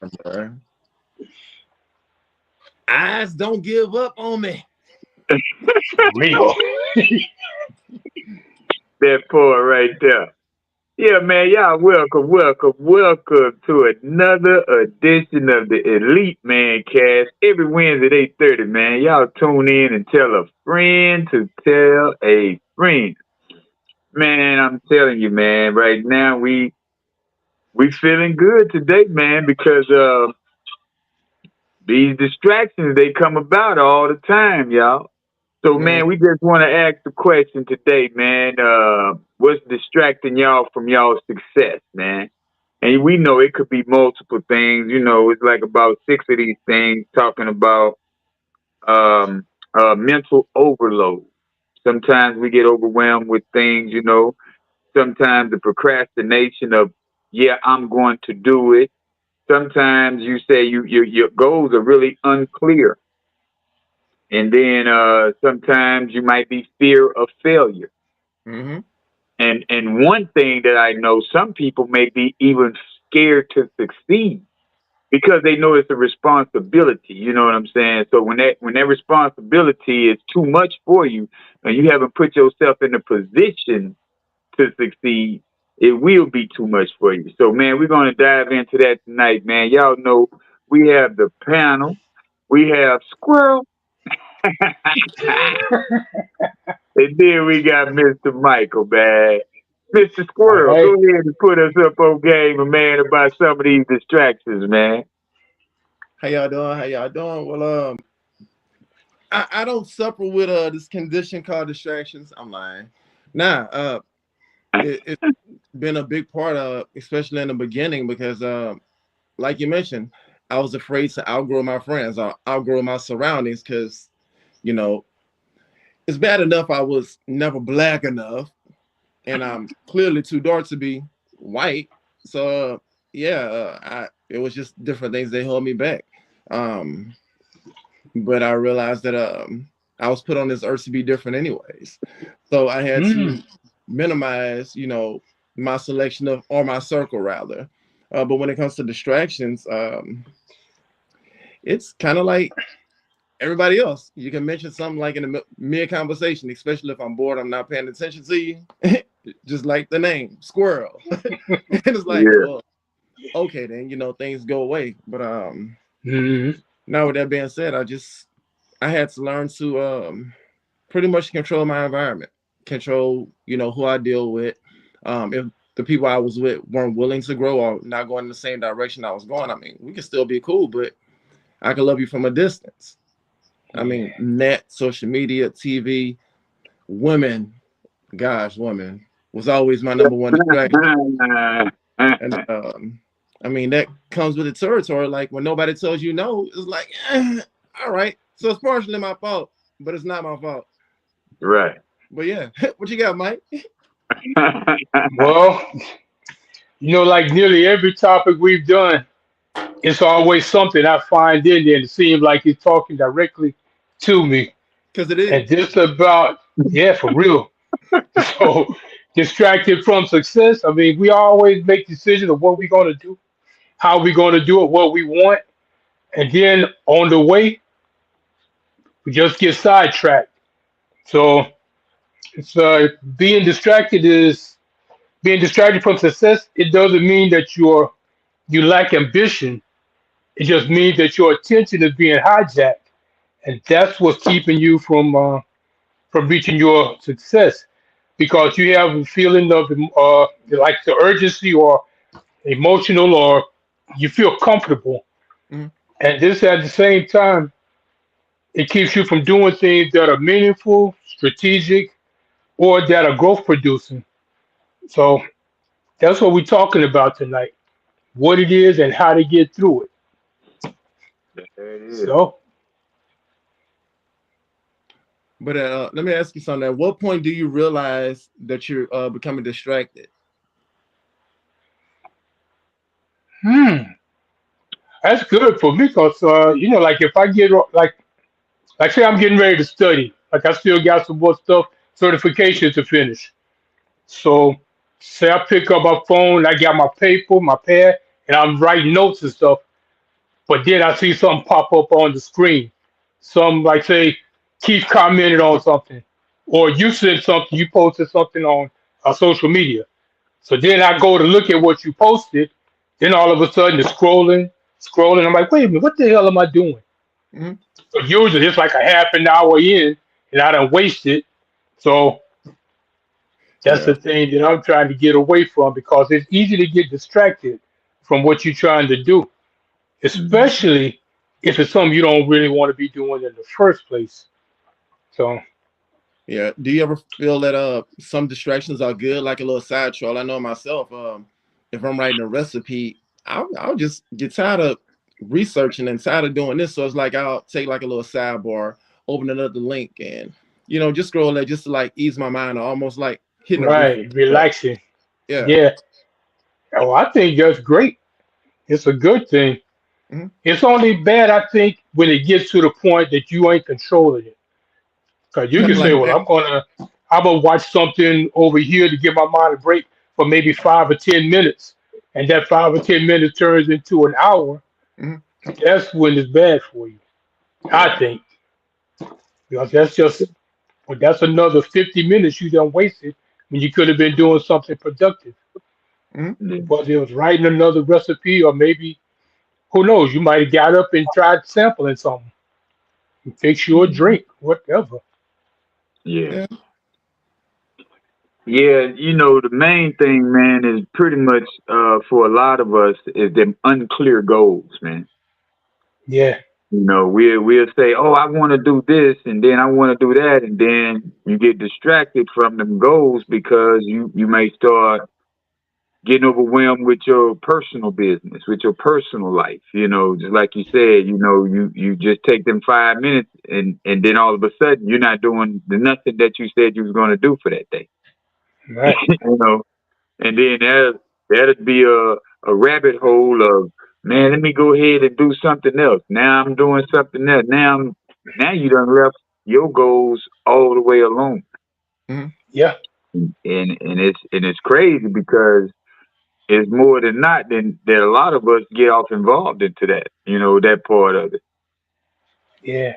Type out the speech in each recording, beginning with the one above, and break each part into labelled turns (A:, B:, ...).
A: Bro. Eyes don't give up on me.
B: Real.
C: That part right there. Yeah, man, y'all welcome to another edition of the Elite Mancast. Every Wednesday at 8:30, man. Y'all tune in and tell a friend to tell a friend. Man, I'm telling you, man, right now we feeling good today, man, because these distractions they come about all the time, y'all. So,
A: Man,
C: man, we just want to ask the question today, man. What's distracting y'all from y'all's success, man? And we know it could be multiple things. You know, it's like about six of these things talking about um, mental overload. Sometimes we get overwhelmed with things, you know. Sometimes the procrastination of, yeah, I'm going to do it. Sometimes you say your goals are really unclear. And then sometimes you might be fear of failure.
A: mm-hmm.
C: And one thing that I know, some people may be even scared to succeed because they know it's a responsibility. You know what I'm saying? So when that responsibility is too much for you, and you haven't put yourself in a position to succeed, it will be too much for you. So man, we're gonna dive into that tonight, man. Y'all know we have the panel, we have Squirrel, and then we got Mr. Michael, man. Mr.
B: All
C: Squirrel, go
B: right.
C: ahead and put us up on game, man, about some of these distractions, man.
A: How y'all doing? How y'all doing? Well, I don't suffer with this condition called distractions. I'm lying. Nah, it's been a big part of, especially in the beginning, because like you mentioned, I was afraid to outgrow my friends or outgrow my surroundings because you know it's bad enough I was never black enough, and I'm clearly too dark to be white. So yeah, I it was just different things that held me back. Um, but I realized that I was put on this earth to be different anyways. So I had to
B: Mm.
A: minimize, my selection of or my circle rather. But when it comes to distractions, it's kind of like everybody else. You can mention something like in a mid conversation, especially if I'm bored, I'm not paying attention to you. Just like the name, squirrel. And it's like,
C: Yeah.
A: well, okay, then things go away. But
B: Mm.
A: now with that being said, I had to learn to pretty much control my environment, control who I deal with. If the people I was with weren't willing to grow or not going in the same direction I was going, I mean, we can still be cool, but I can love you from a distance. I
B: Yeah.
A: mean, net, social media, TV, women, gosh, women was always my number one distraction. And I mean, that comes with the territory. Like when nobody tells you no, it's like, all right. So it's partially my fault, but it's not my fault.
C: Right.
A: But yeah, what you got, Mike?
B: Well, like nearly every topic we've done, it's always something I find in there that seems like it's talking directly to me.
A: Because it
B: And
A: is.
B: just about, yeah, for real. So, distracted from success. I mean, we always make decisions of what we're going to do, how we're going to do it, what we want. And then on the way, we just get sidetracked. So, it's being distracted from success. It doesn't mean that you lack ambition. It just means that your attention is being hijacked, and that's what's keeping you from reaching your success because you have a feeling of like the urgency or emotional or you feel comfortable,
A: Mhm.
B: and this at the same time it keeps you from doing things that are meaningful, strategic, or that are growth producing. So that's what we're talking about tonight: what it is and how to get through it.
C: There it is.
B: So.
A: But let me ask you something. At what point do you realize that you're becoming distracted?
B: Hmm. That's good for me because like if I get like say I'm getting ready to study, like I still got some more stuff certification to finish. So say I pick up my phone, I got my paper, my pad, and I'm writing notes and stuff. but then I see something pop up on the screen. Some like say Keith commented on something, or you said something, you posted something on social media. So then I go to look at what you posted. Then all of a sudden it's scrolling. I'm like, wait a minute, what the hell am I doing?
A: Hmm.
B: So usually it's like a half an hour in, and I done wasted. So that's
A: Yeah.
B: the thing that I'm trying to get away from because it's easy to get distracted from what you're trying to do,
C: Mhm.
B: especially if it's something you don't really want to be doing in the first place. So
A: Yeah. Do you ever feel that some distractions are good, like a little side troll? I know myself. If I'm writing a recipe, I'll just get tired of researching and tired of doing this. So it's like I'll take like a little sidebar, open another link, and just scroll there just to like ease my mind, almost like hitting a refill.
B: right,
A: But
B: relaxing.
A: yeah.
B: Yeah. Oh, I think that's great. It's a good thing.
A: Hmm.
B: It's only bad, I think, when it gets to the point that you ain't controlling it. Because you can say,
A: Like
B: well, I'm gonna watch something over here to give my mind a break for maybe 5 or 10 minutes, and that 5 or 10 minutes turns into an hour.
A: mhm.
B: That's when it's bad for you, I
A: Yeah.
B: think, because that's just well, that's another 50 minutes you done wasted when you could have been doing something productive.
A: Hmm.
C: Yeah.
B: Whether it was writing another recipe or maybe who knows, you might have got up and tried sampling something, fix you a
C: Mhm.
B: drink, whatever.
C: Yeah.
A: Yeah.
C: Yeah, the main thing, man, is pretty much for a lot of us is them unclear goals, man.
B: Yeah,
C: We'll say, "Oh, I want to do this, and then I want to do that," and then you get distracted from them goals because you may start getting overwhelmed with your personal business, with your personal life. Just like you said, you just take them 5 minutes, and then all of a sudden you're not doing the nothing that you said you was going to do for that day.
B: right.
C: you know, and then that'd be a rabbit hole of, man, let me go ahead and do something else. Now I'm doing something else. Now you done left your goals all the way alone.
A: Hmm.
B: Yeah,
C: And it's crazy because it's more than not than that a lot of us get off involved into that part of it.
B: yeah.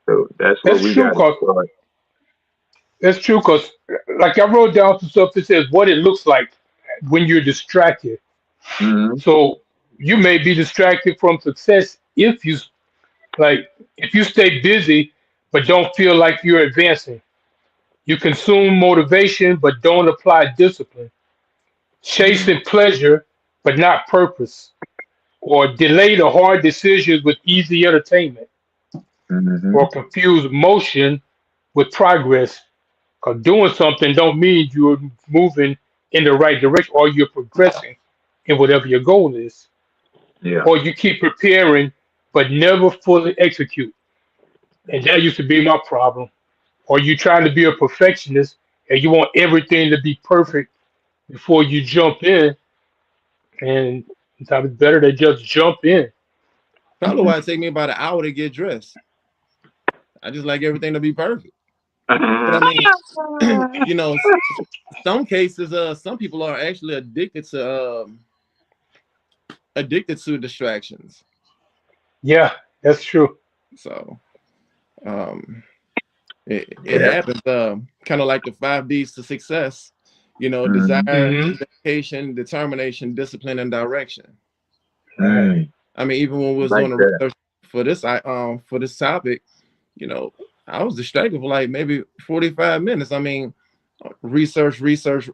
C: So that's what
B: That's
C: we
B: true,
C: gotta
B: cause
C: start.
B: that's true, cause like I wrote down some stuff that says what it looks like when you're distracted.
C: Hmm.
B: So you may be distracted from success if you stay busy but don't feel like you're advancing. You consume motivation but don't apply discipline.
A: Hmm.
B: Chasing pleasure but not purpose. Or delay the hard decisions with easy entertainment.
C: Hmm.
B: Or confuse motion with progress. Because doing something don't mean you're moving in the right direction or you're progressing in whatever your goal is.
C: Yeah.
B: Or you keep preparing but never fully execute. And that used to be my problem. Or you trying to be a perfectionist and you want everything to be perfect before you jump in, and sometimes it's better to just jump in.
A: Probably why it take me about an hour to get dressed. I just like everything to be perfect. But I mean, you know, some cases, some people are actually addicted to distractions.
B: Yeah, that's true.
A: So um, it
C: Yeah.
A: happens. Kind of like the 5 D's to success.
C: Hmm.
A: Desire,
B: Hmm.
A: dedication, determination, discipline, and direction.
B: Right.
C: Mm.
A: I mean, even when we was
C: Like
A: doing the
C: that.
A: research for this topic, you know, I was distracted for like maybe 45 minutes. I mean, research.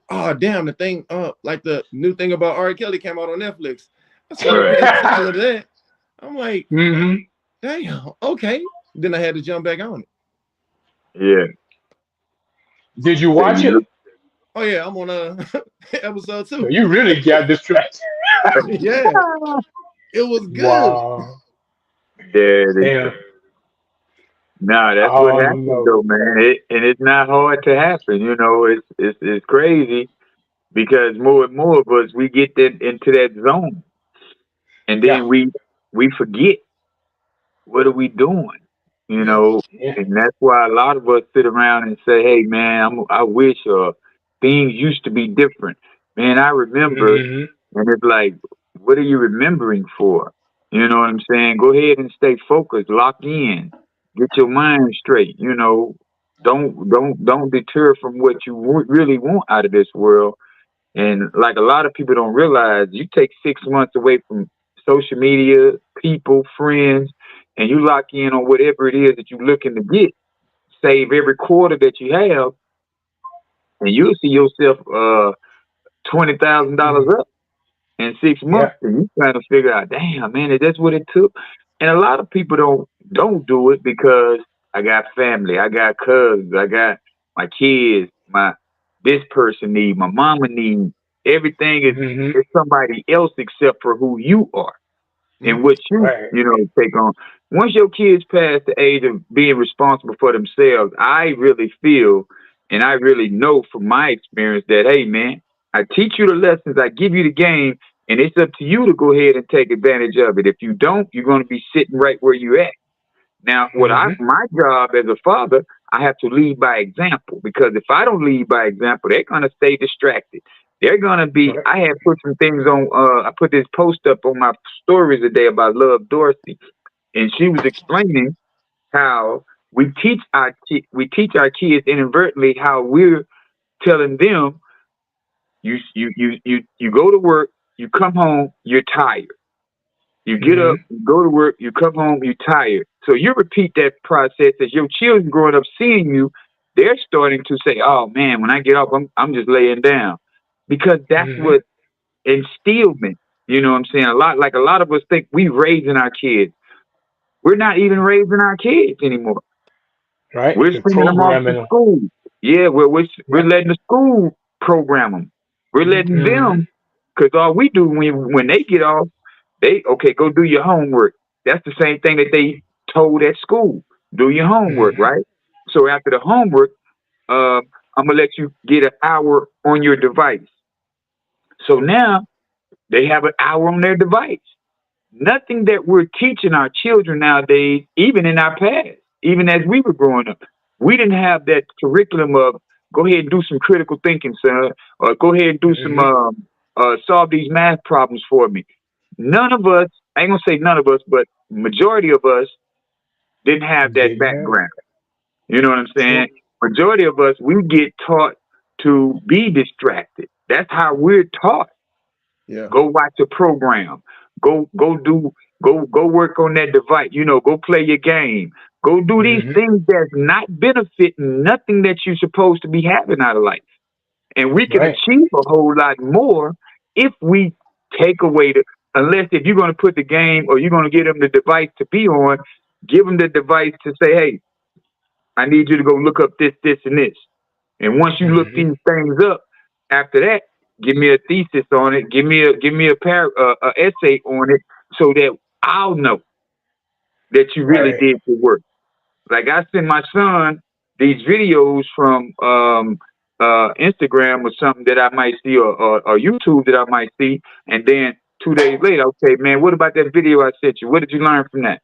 A: Oh, damn, the thing, like the new thing about R. Kelly came out on Netflix. I started
C: Right.
A: paying attention to that. I'm like,
B: Hmm.
A: damn, okay. Then I had to jump back on it.
C: Yeah.
B: Did you
C: So
B: watch
C: you
B: it?
A: Oh yeah, I'm on episode
B: So
A: 2.
B: you really got distracted.
A: Yeah, it was good.
B: Wow.
C: yeah.
B: Yeah.
C: Nah, that's what
B: Oh
C: happens
B: no.
C: though, man. And it's not hard to happen. It's crazy because more and more of us we get into that zone, and
B: Yeah.
C: then we forget what are we doing, you
A: Yeah.
C: know.
B: Yeah.
C: And that's why a lot of us sit around and say, "Hey, man, I wish things used to be different." Man, I remember,
B: Hmm.
C: and it's like, what are you remembering for? You know what I'm saying? Go ahead and stay focused, lock in, get your mind straight. You know, don't deter from what you really want out of this world. And like a lot of people don't realize, you take 6 months away from social media, people, friends, and you lock in on whatever it is that you're looking to get. Save every quarter that you have, and you'll see yourself $20,000
B: Mm.
C: up in 6 months,
B: Yeah.
C: and you trying to figure out, damn man, is that what it took? And a lot of people don't do it because I got family, I got cousins, I got my kids, my this person need, my mama need. Everything
B: Hmm.
C: is somebody else except for who you are and
A: Mhm.
C: what
B: Right.
C: you know take on. Once your kids pass the age of being responsible for themselves, I really feel and I really know from my experience that hey man, I teach you the lessons, I give you the game, and it's up to you to go ahead and take advantage of it. If you don't, you're going to be sitting right where you at. Now,
B: Hmm.
C: my job as a father, I have to lead by example because if I don't lead by example, they're gonna stay distracted. They're gonna be.
B: Right.
C: I had put some things on. I put this post up on my stories today about Love Dorsey, and she was explaining how we teach our kids inadvertently how we're telling them you go to work, you come home, you're tired. You get up,
B: Hmm.
C: you go to work, you come home, you're tired. So you repeat that process as your children growing up seeing you, they're starting to say, "Oh man, when I get up, I'm just laying down," because that's
B: Hmm.
C: what instillment. You know what I'm saying? A lot of us think we raising our kids. We're not even raising our kids anymore.
B: Right.
C: We're
B: The
C: sending them off to
B: programming.
C: school. Yeah, we're
B: Yeah.
C: letting the school program them. We're letting
B: Hmm.
C: them, because all we do when they get off, they okay, go do your homework. That's the same thing that they told at school. Do your homework,
B: Hmm.
C: right? So after the homework, I'm gonna let you get an hour on your device. So now they have an hour on their device. Nothing that we're teaching our children nowadays, even in our past, even as we were growing up, we didn't have that curriculum of go ahead and do some critical thinking, son, or go ahead and do some
B: Hmm.
C: solve these math problems for me. None of us, I ain't gonna say none of us, but majority of us didn't have that
B: Didn't have it.
C: background. You know what I'm saying?
B: True.
C: Majority of us, we get taught to be distracted. That's how we're taught.
A: Yeah.
C: Go watch a program. Go do go work on that device. You know, go play your game. Go do these
B: Hmm.
C: things that's not benefiting nothing that you're supposed to be having out of life. And we can
B: Right.
C: achieve a whole lot more if we take away the unless if you're gonna put the game or you're gonna give them the device to be on, give them the device to say, hey, I need you to go look up this, this, and this. And once you look
B: Hmm.
C: these things up, after that, give me a thesis on it. Give me a essay on it, so that I'll know that you really
B: Right.
C: did the work. Like I send my son these videos from Instagram or something that I might see, or YouTube that I might see, and then 2 days later, okay, man, what about that video I sent you? What did you learn from that?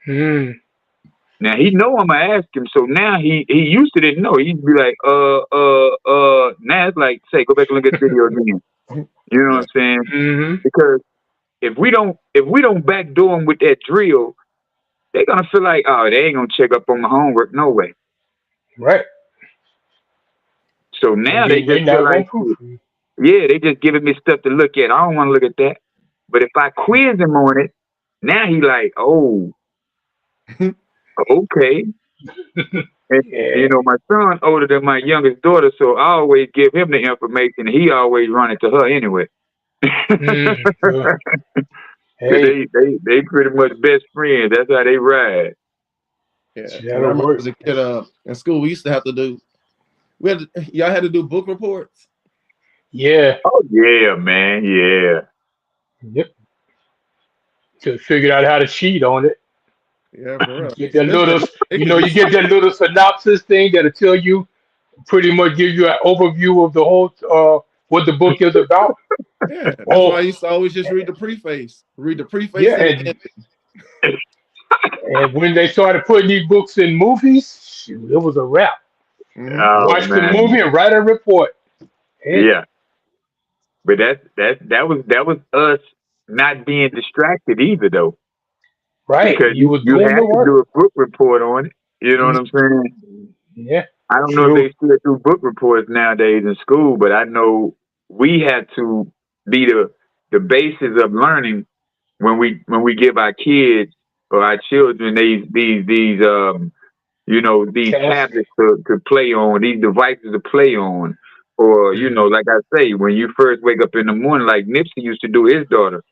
B: Mm.
C: Now he know I'm gonna ask him, so now he used to didn't know. He'd be like, Now it's like, say, go back and look at the video again. You know what
A: Yeah.
C: I'm saying?
B: Hmm.
C: Because if we don't backdoor them with that drill, they're gonna feel like, oh, they ain't gonna check up on my homework, no way.
B: Right.
C: So
B: And
C: now they
B: then they
C: just feel
B: not gonna
C: like,
B: proofread.
C: yeah, they just giving me stuff to look at. I don't want to look at that. But if I quiz him on it, now he like, oh, okay. And,
B: Yeah.
C: you know, my son older than my youngest daughter, so I always give him the information. He always run it to her anyway.
B: Mm. Good.
C: Cause
B: Hey,
C: they pretty much best friends. That's how they ride.
A: Yeah. Because I
B: that'll
A: remember
B: work.
A: as a kid in school, we used to have to do, y'all had to do book reports.
B: Yeah.
C: Oh yeah, man. Yeah.
B: Yep. To figure out how to cheat on it.
A: Yeah, for real.
B: Get that
A: Especially
B: little,
A: they
B: you
A: could
B: know,
A: be
B: you get that little synopsis thing that'll tell you, pretty much give you an overview of the whole, what the book is about.
A: yeah. That's why I
B: Oh,
A: used to always just read the preface. Read the preface
B: yeah,
A: and the end.
B: and when they started putting these books in movies, shoot, it was a wrap.
A: Hmm.
C: Oh
B: Watch the movie
C: man.
B: and write a report. And
C: Yeah. But that was us. not being distracted either, though,
B: Right.
C: because
B: You was
C: you
B: doing
C: have
B: the
C: to
B: work.
C: do a book report on it. You know what
A: Mhm.
C: I'm saying?
B: Yeah.
C: I don't know if
B: True.
C: they still do book reports nowadays in school, but I know we had to be the basis of learning when we give our kids or our children these
B: Task.
C: tablets to play on, these devices to play on. Or,
B: Mhm.
C: like I say, when you first wake up in the morning, like Nipsey used to do his daughter,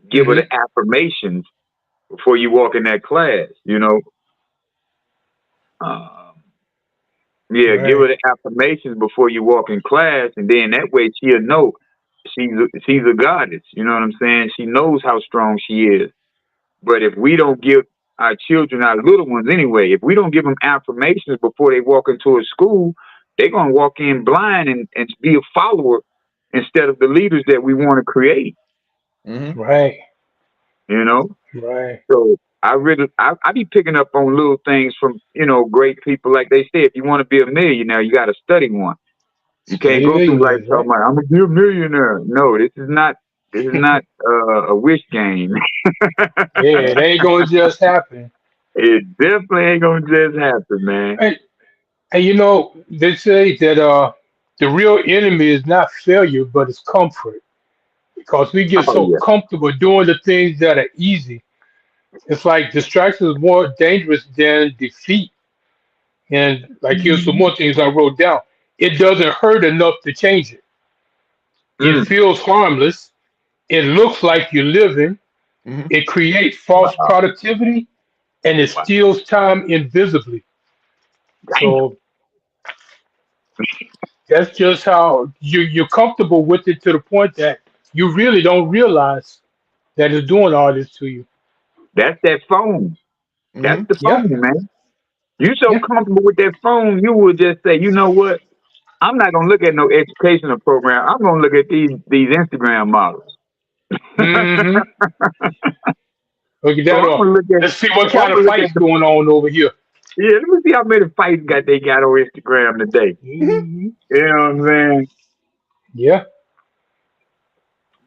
C: give her the
B: Mhm.
C: affirmations before you walk in that class. Um, yeah, give her
B: Right.
C: the affirmations before you walk in class, and then that way she'll know she's a goddess. You know what I'm saying? She knows how strong she is. But if we don't give our children, our little ones anyway, if we don't give them affirmations before they walk into a school, they're going to walk in blind and be a follower instead of the leaders that we want to create,
A: Mhm.
B: Right.
C: you know?
B: Right.
C: So I be picking up on little things from, great people. Like they say, if you want to be a millionaire, you got to study one. You can't
B: Study
C: go through life
B: millionaires,
C: talking
B: right?
C: about, I'm going to be a millionaire. No, this is not a wish game.
B: Yeah, it ain't gonna just happen.
C: It definitely ain't going to just happen, man.
B: And they say that the real enemy is not failure, but it's comfort. Because we get
C: Oh,
B: so
C: yeah.
B: comfortable doing the things that are easy. It's like distraction is more dangerous than defeat. And like here's some
C: Mhm.
B: more things I wrote down. It doesn't hurt enough to change it. It
C: Mm.
B: feels harmless. It looks like you're living.
A: Mhm.
B: It creates false
C: Wow.
B: productivity and it
C: Wow.
B: steals time invisibly.
C: Damn.
B: So that's just how you're comfortable with it to the point that you really don't realize that it's doing all this to you.
C: That's that phone. That's
A: Mhm.
C: the
B: Yeah,
C: phone, man. You so
B: yeah.
C: comfortable with that phone, you would just say, you know what? I'm not gonna look at no educational program. I'm gonna look at these Instagram models.
B: Mm-hmm. Look at
C: So
B: that
C: I'm
B: up.
C: gonna look at
B: Let's see what
C: so I'm
B: kind of
C: gonna look at
B: fights going on over here.
C: yeah, let me see how many fights they got on Instagram today.
B: Hmm.
C: You know what I'm saying?
B: Yeah,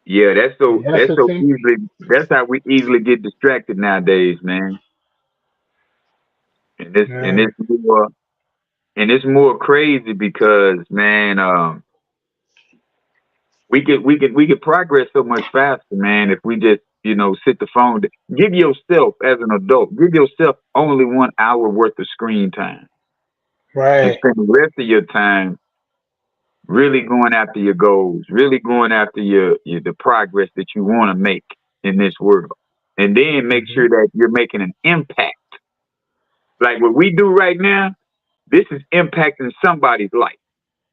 C: Yeah, that's so
B: and that's
C: that's
B: the
C: so
B: thing.
C: easily that's how we easily get distracted nowadays, man. And this and
B: Uh,
C: it's more and it's more crazy because man, we could progress so much faster, man, if we just sit the phone. Give yourself as an adult, give yourself only 1 hour worth of screen time, and
B: right.
C: spend the rest of your time really going after your goals, really going after your the progress that you want to make in this world, and then make
B: Hmm.
C: sure that you're making an impact. Like what we do right now, this is impacting somebody's life.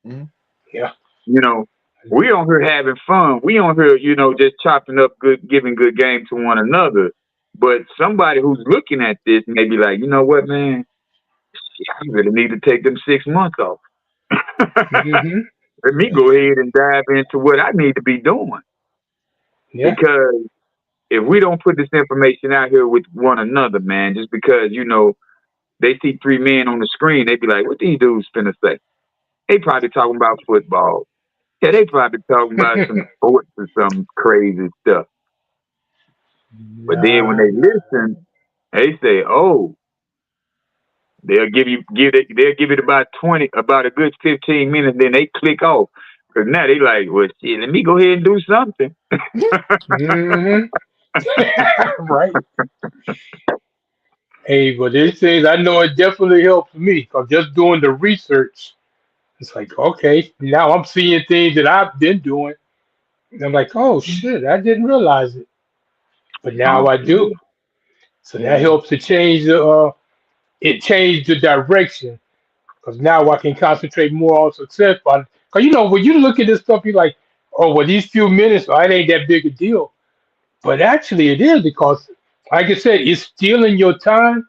A: Mhm.
B: Yeah.
C: You know, we on here having fun. We on here, just chopping up good, giving good game to one another. But somebody who's looking at this may be like, you know what, man, I really need to take them 6 months off.
B: Hmm.
C: Let me go ahead and dive into what I need to be doing.
B: Yeah.
C: Because if we don't put this information out here with one another, man, just because, they see three men on the screen, they be like, what these dudes finna say? They probably talking about football. Yeah, they probably talking about some sports or some crazy stuff. But then when
B: Nah,
C: they
B: nah.
C: listen, they say, "Oh, they'll give it about a good 15 minutes, then they click off because now they like, well, shit, let me go ahead and do something."
B: Hmm. Right. Hey, but these things I know it definitely helps me because just doing the research, it's like okay, now I'm seeing things that I've been doing. And I'm like, oh shit, I didn't realize it, but now
C: Oh,
B: I
C: yeah.
B: do. So that
A: Yeah.
B: helps to change it changed the direction because now I can concentrate more on success. Because when you look at this stuff, you're like, oh, well, these few minutes, oh, it ain't that big a deal. But actually, it is because, like I said, it's stealing your time,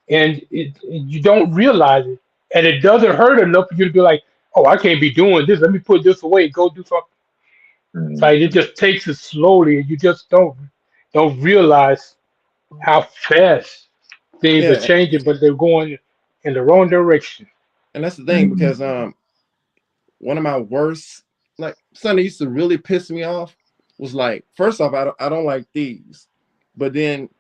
B: and you don't realize it, and it doesn't hurt enough for you to be like, oh, I can't be doing this. Let me put this away and go do something. It's like it
C: Mhm.
B: just takes it slowly, and you just don't realize how fast things are
A: Yeah.
B: changing, but they're going in the wrong direction.
A: And that's the thing
C: Mhm.
A: because one of my worst, like something that used to really piss me off was like, first off, I don't like thieves, but then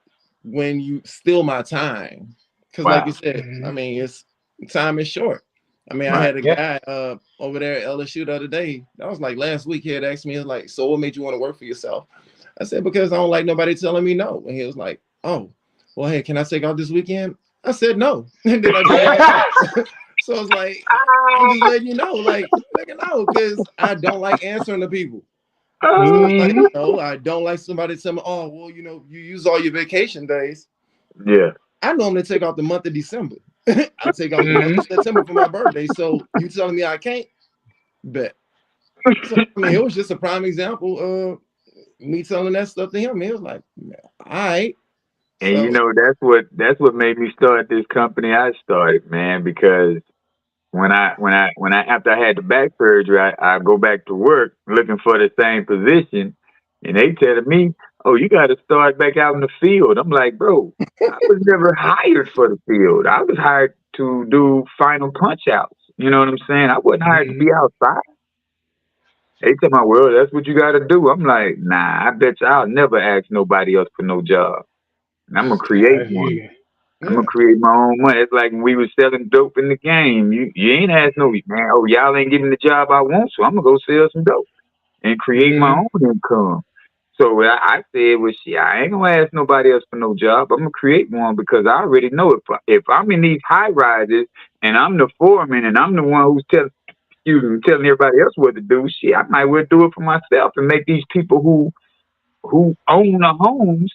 A: when you steal my time, because like you
C: Wow.
A: said, I
B: Mhm.
A: mean, it's time is short. I mean, I
C: Right.
A: had a
B: Yeah.
A: guy over there at LSU the other day. That was like last week. He had asked me, like, so what made you want to work for yourself? I said, because I don't like nobody telling me no. And he was like, oh, well, hey, can I take off this weekend? I said no. And then I just walked out. So it's like, I'm just letting you know, like, nigga, no, because I don't like answering to people. Like,
B: Mhm.
A: no, I don't like somebody telling me, oh, well, you use all your vacation days.
C: Yeah.
A: I normally take off the month of December. I take off the month
B: Mhm.
A: of September for my birthday. So you telling me I can't? Bet. So I mean, it was just a prime example of me telling that stuff to him. He was like, all right.
C: And
A: So
C: that's what made me start this company I started, man, because when I after I had the back surgery, I go back to work looking for the same position, and they telling me, "Oh, you got to start back out in the field." I'm like, "Bro, I was never hired for the field. I was hired to do final punch outs. You know what I'm saying? I wasn't hired to be
B: Mhm.
C: outside." They tell my well, that's what you got to do. I'm like, nah, I bet you I'll never ask nobody else for no job. And I'm gonna create
B: I hear
C: one.
B: you.
C: I'm gonna
A: yeah,
C: create my own money. It's like when we was selling dope in the game. You ain't ask no man. Oh, y'all ain't giving the job I want, so I'm gonna go sell some dope and create my
B: Mhm.
C: own income. So I said, well, shit, I ain't gonna ask nobody else for no job. I'm gonna create one because I already know if I'm in these high rises and I'm the foreman and I'm the one who's telling everybody else what to do. Shit, I might well do it for myself and make these people who own the homes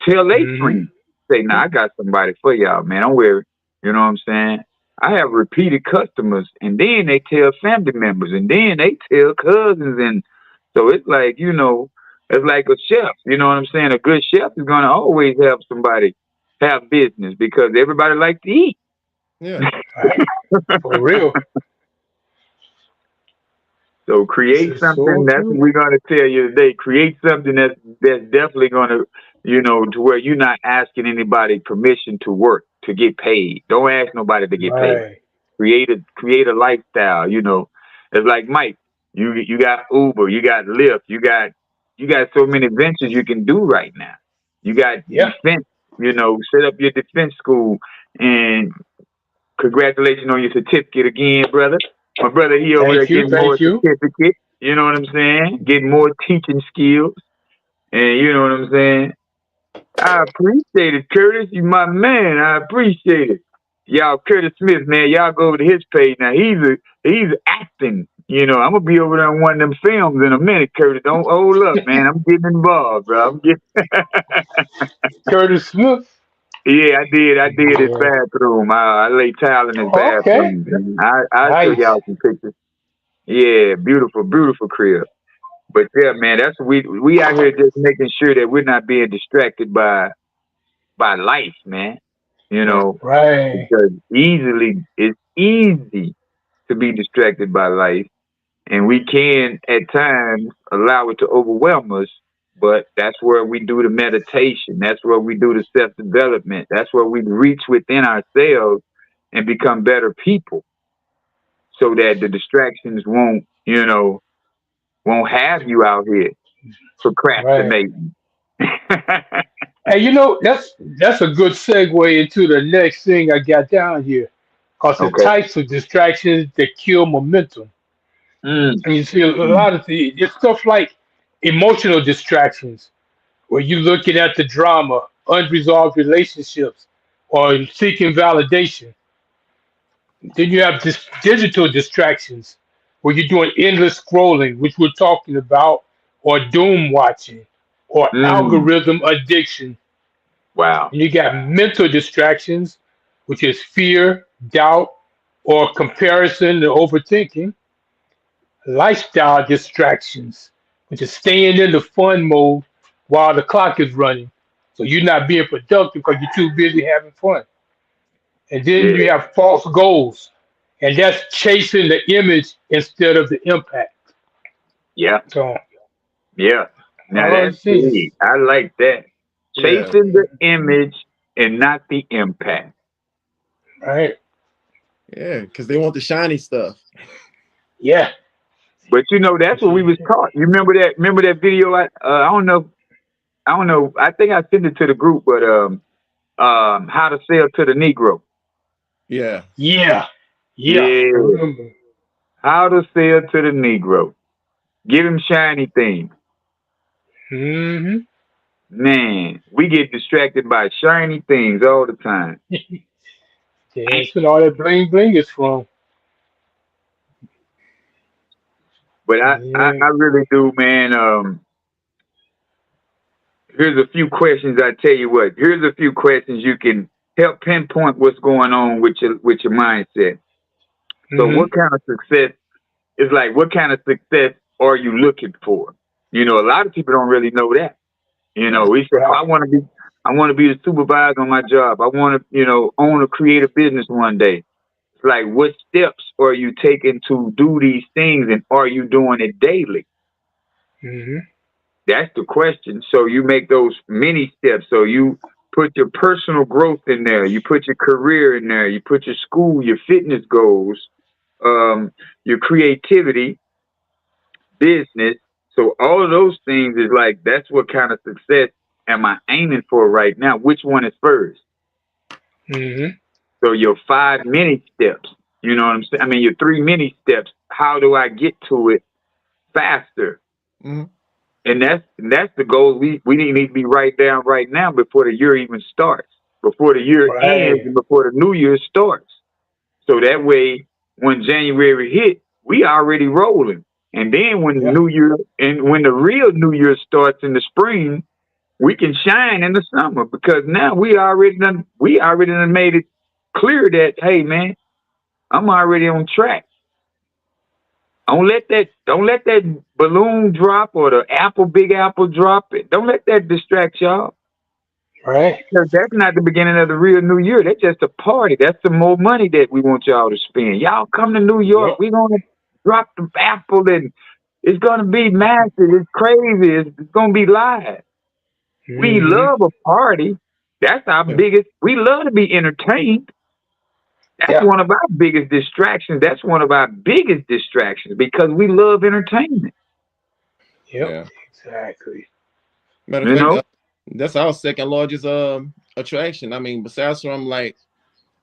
C: tell they
B: Mhm.
C: friends. Say, nah, I got somebody for y'all, man. Don't worry. You know what I'm saying? I have repeated customers, and then they tell family members, and then they tell cousins, and so it's like it's like a chef. You know what I'm saying? A good chef is gonna always have somebody have business because everybody likes to eat.
A: yeah,
B: Right. For real.
C: So
B: This
C: create
B: is
C: something.
B: so
C: That's what
B: true.
C: we're gonna tell you today. Create something that's definitely gonna, to where you're not asking anybody permission to work to get paid. Don't ask nobody to get paid.
B: Right.
C: Create a lifestyle. It's like Mike. You got Uber, you got Lyft, you got so many ventures you can do right now. You got
B: Yeah.
C: defense. Set up your defense school and congratulations on your certificate again, brother. My brother, he over there
B: Thank you.
C: getting more
B: Thank you.
C: certificates. You know what I'm saying? Getting more teaching skills. And you know what I'm saying? I appreciate it, Curtis. You my man. I appreciate it. Y'all, Curtis Smith, man, y'all go over to his page now. He's acting. I'm gonna be over there on one of them films in a minute, Curtis. Don't hold up, man. I'm getting involved, bro. I'm getting.
B: Curtis Smith.
C: Yeah, I did his
B: Yeah.
C: bathroom. I lay tile in his
B: Okay.
C: bathroom. I'll show
B: Nice.
C: y'all some pictures. Yeah, beautiful, beautiful crib. But yeah, man, that's what we out here just making sure that we're not being distracted by life, man. You
A: right,
C: know,
B: Right.
C: because it's easy to be distracted by life, and we can at times allow it to overwhelm us. But that's where we do the meditation. That's where we do the self development. That's where we reach within ourselves and become better people, so that the distractions won't have you out here
B: Right.
C: procrastinating.
B: And that's a good segue into the next thing I got down here. Cause the
C: Okay.
B: types of distractions that kill momentum.
C: Mm,
B: And you see a
C: mm,
B: lot of it's stuff like emotional distractions, where you're looking at the drama, unresolved relationships, or seeking validation. Then you have this digital distractions, where you're doing endless scrolling, which we're talking about, or doom watching, or
C: mm.
B: algorithm addiction.
C: Wow.
B: And you got mental distractions, which is fear, doubt, or comparison and overthinking. Lifestyle distractions, which is staying in the fun mode while the clock is running. So you're not being productive because you're too busy having fun. And then you
C: Yeah.
B: have false goals, and that's chasing the image instead of the impact.
C: Yeah.
B: So
C: Yeah. Now
B: all
C: that's
B: these things,
C: big. I like that.
A: yeah,
C: Chasing the image and not the impact.
B: right?
A: yeah, because they want the shiny stuff.
B: Yeah.
C: But you know, that's what we was taught. You remember that? Remember that video? I don't know. I don't know. I think I sent it to the group, but how to sell to the Negro.
A: Yeah.
B: Yeah, yeah, I
C: Yeah,
B: remember.
C: how to sell to the Negro. Give him shiny things.
B: Hmm.
C: Man, we get distracted by shiny things all the time.
B: That's what all that bling bling is from.
C: But I
B: Yeah.
C: really do, man. Here's a few questions. I tell you what. Here's a few questions you can help pinpoint what's going on with your mindset. So,
B: Hmm.
C: what kind of success is like? What kind of success are you looking for? You know, a lot of people don't really know that. You know,
A: Yeah.
C: we say, "Oh,
B: Right.
C: I want to be a supervisor on my job. I want to, own a creative business one day." It's like, what steps are you taking to do these things, and are you doing it daily?
B: Hmm.
C: That's the question. So you make those many steps. So you put your personal growth in there. You put your career in there. You put your school, your fitness goals, um, your creativity, business. So all of those things is like that's what kind of success am I aiming for right now? Which one is first?
B: Hmm.
C: So your 5 mini steps. You know what I'm saying? I mean your 3 mini steps. How do I get to it faster?
A: Hmm.
C: And that's the goal we need to be right down right now before the year even starts, before the year ends,
B: Right.
C: and before the new year starts. So that way, when January hit, we already rolling. And then when
B: Yeah.
C: New Year and when the real New Year starts in the spring, we can shine in the summer because now we already done made it clear that hey man, I'm already on track. Don't let that balloon drop or the big apple drop it. Don't let that distract y'all.
B: Right.
C: Because that's not the beginning of the real New Year. That's just a party. That's some more money that we want y'all to spend. Y'all come to New York.
B: Yep.
C: We're gonna drop the apple and it's gonna be massive. It's crazy. It's gonna be live. We
B: Hmm.
C: love a party. That's our
A: Yeah.
C: biggest. We love to be entertained. That's
B: Yeah.
C: one of our biggest distractions. That's one of our biggest distractions because we love entertainment.
B: Yep.
A: Yeah.
B: Exactly.
A: Matter of
C: You
A: fact,
C: know?
A: that's our second largest attraction. I mean, besides from like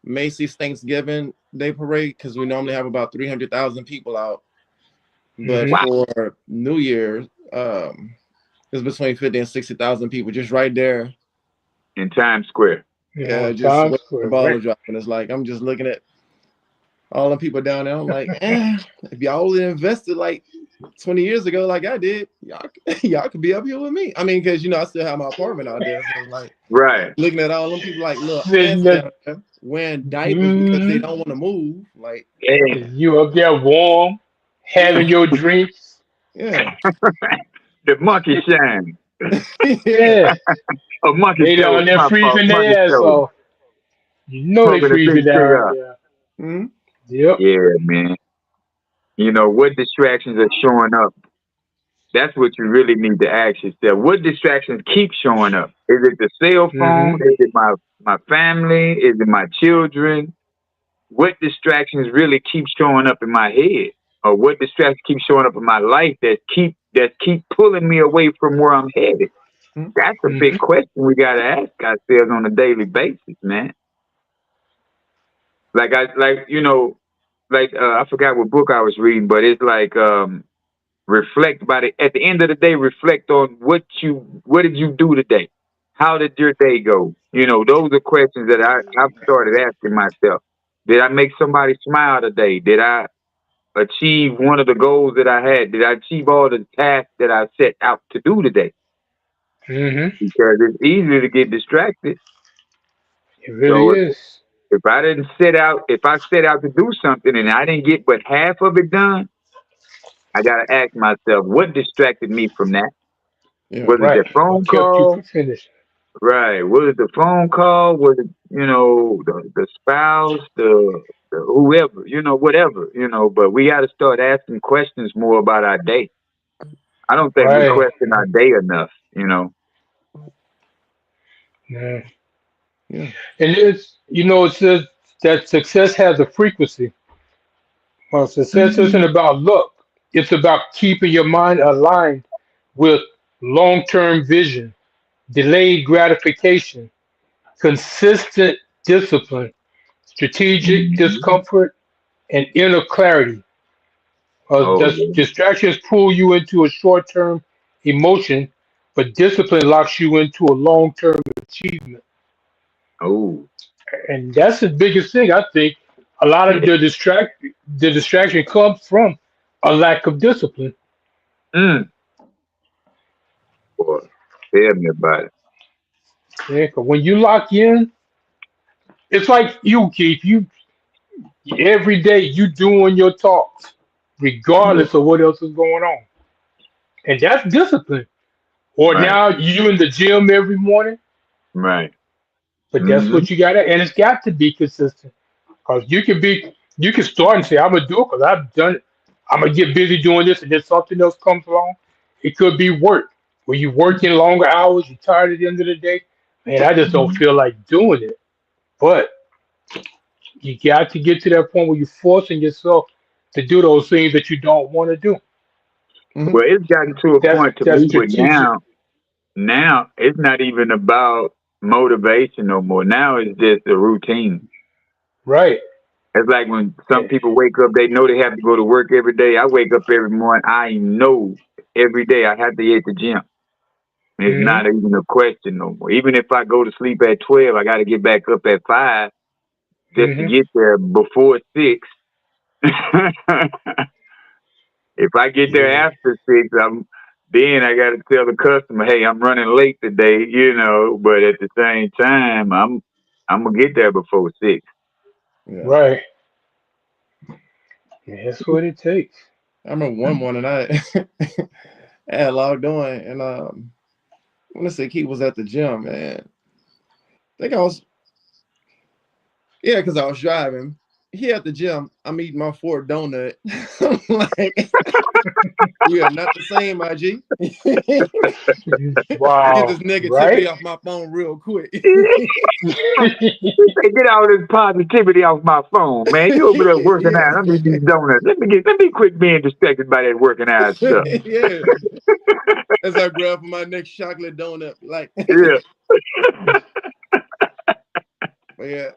A: Macy's Thanksgiving Day Parade, because we normally have about 300,000 people out. But
B: Hmm.
C: Wow.
A: for New Year's, it's between 50 and 60,000 people just right there.
C: In Times Square.
B: You know,
A: Yeah,
B: on
A: just
B: Times
A: waiting for the
B: Square.
A: ball
B: Right.
A: to drop. And it's like, I'm just looking at all the people down there. I'm like, if y'all would have invested like 20 years ago, like I did, y'all could be up here with me. I mean, because I still have my apartment out there. So it's like
C: Right.
A: looking at all them people like little
B: Sitting
A: ants
B: there.
A: down there wearing diapers because they
B: Hmm.
A: don't want to move. Like,
C: Yeah.
B: You up there warm,
A: yeah,
B: having your drinks.
A: yeah,
C: The monkey shine.
A: yeah,
B: Yeah.
C: A monkey
B: They
C: show.
B: down there
C: My fault.
B: freezing
C: Monkey
B: their ass
C: show.
B: off. You know they
C: Smoking a big
B: freezing down
C: cigar.
B: there.
A: mm-hmm.
B: Yep.
C: Yeah, man. You know, what distractions are showing up? That's what you really need to ask yourself. What distractions keep showing up? Is it the cell phone?
B: Hmm.
C: Is it my family? Is it my children? What distractions really keep showing up in my head? Or what distractions keep showing up in my life that keep pulling me away from where I'm headed? That's a big
B: Hmm.
C: question we gotta ask ourselves on a daily basis, man. I forgot what book I was reading, but it's like reflect by the at the end of the day, reflect on what did you do today? How did your day go? You know, those are questions that I've started asking myself. Did I make somebody smile today? Did I achieve one of the goals that I had? Did I achieve all the tasks that I set out to do today?
B: Hmm.
C: Because it's easy to get distracted.
B: It really
C: So
B: is.
C: if I set out to do something and I didn't get but half of it done, I gotta ask myself, what distracted me from that?
A: Yeah,
C: Was it
B: Right.
C: that
B: What
C: phone
B: kept you
C: call?
B: from finishing?
C: Right. Was it the phone call? Was it, the spouse, the whoever, whatever, but we gotta start asking questions more about our day. I don't think we
B: Right.
C: question our day enough.
B: Yeah.
A: yeah,
B: And it says that success has a frequency. Well, success isn't
C: Hmm.
B: about luck. It's about keeping your mind aligned with long-term vision, delayed gratification, consistent discipline, strategic discomfort, and inner clarity.
C: Oh yeah.
B: Distractions pull you into a short-term emotion, but discipline locks you into a long-term achievement.
C: Oh
B: And that's the biggest thing. I think a lot of
C: yeah.
B: the distraction comes from a lack of discipline.
C: Mm. Boy, tell me about it.
B: Yeah, 'cause when you lock in, it's like you, Keith. You every day you doing your talks,
C: Yeah.
B: regardless of what else is going on, and that's discipline. Or
C: Right.
B: now you in the gym every morning,
C: Right.
B: but that's
C: Mm-hmm.
B: what you got to, and it's got to be consistent. Because you can start and say, I'm gonna do it because I've done it. I'm gonna get busy doing this, and then something else comes along. It could be work, where you working longer hours, you're tired at the end of the day. Man, I just don't feel like doing it. But you got to get to that point where you're forcing yourself to do those things that you don't want to do.
A: Hmm.
C: Well, it's gotten to a
B: That's
C: point to
B: that's
C: me where
B: strategic,
C: now it's not even about motivation no more. Now it's just a routine.
B: right?
C: It's like when some
B: Yeah.
C: people wake up, they know they have to go to work every day. I wake up every morning. I know every day I have to hit the gym. It's
B: Hmm.
C: not even a question no more. Even if I go to sleep at 12, I got to get back up at 5 just to
B: Hmm.
C: get there before 6. If I get there
B: Yeah.
C: after 6, then I got to tell the customer, "Hey, I'm running late today," you know. But at the same time, I'm gonna get there before 6.
A: Yeah.
B: Right. Yeah, that's what it takes.
A: I remember one morning I had logged on and when I say Keith was at the gym, man. I think I was yeah, because I was driving. He at the gym. I'm eating my fourth donut. I'm like, we are not the same, IG. Get
B: Wow.
A: this negativity
B: Right.
A: off my phone real quick.
C: He said, "Get all this positivity off my phone, man. You over there working
A: Yeah.
C: out. I'm eating these donuts. Let me quit being distracted by that working out stuff."
A: Yeah. As I grab for my next chocolate donut, like,
C: Yeah.
A: but yeah,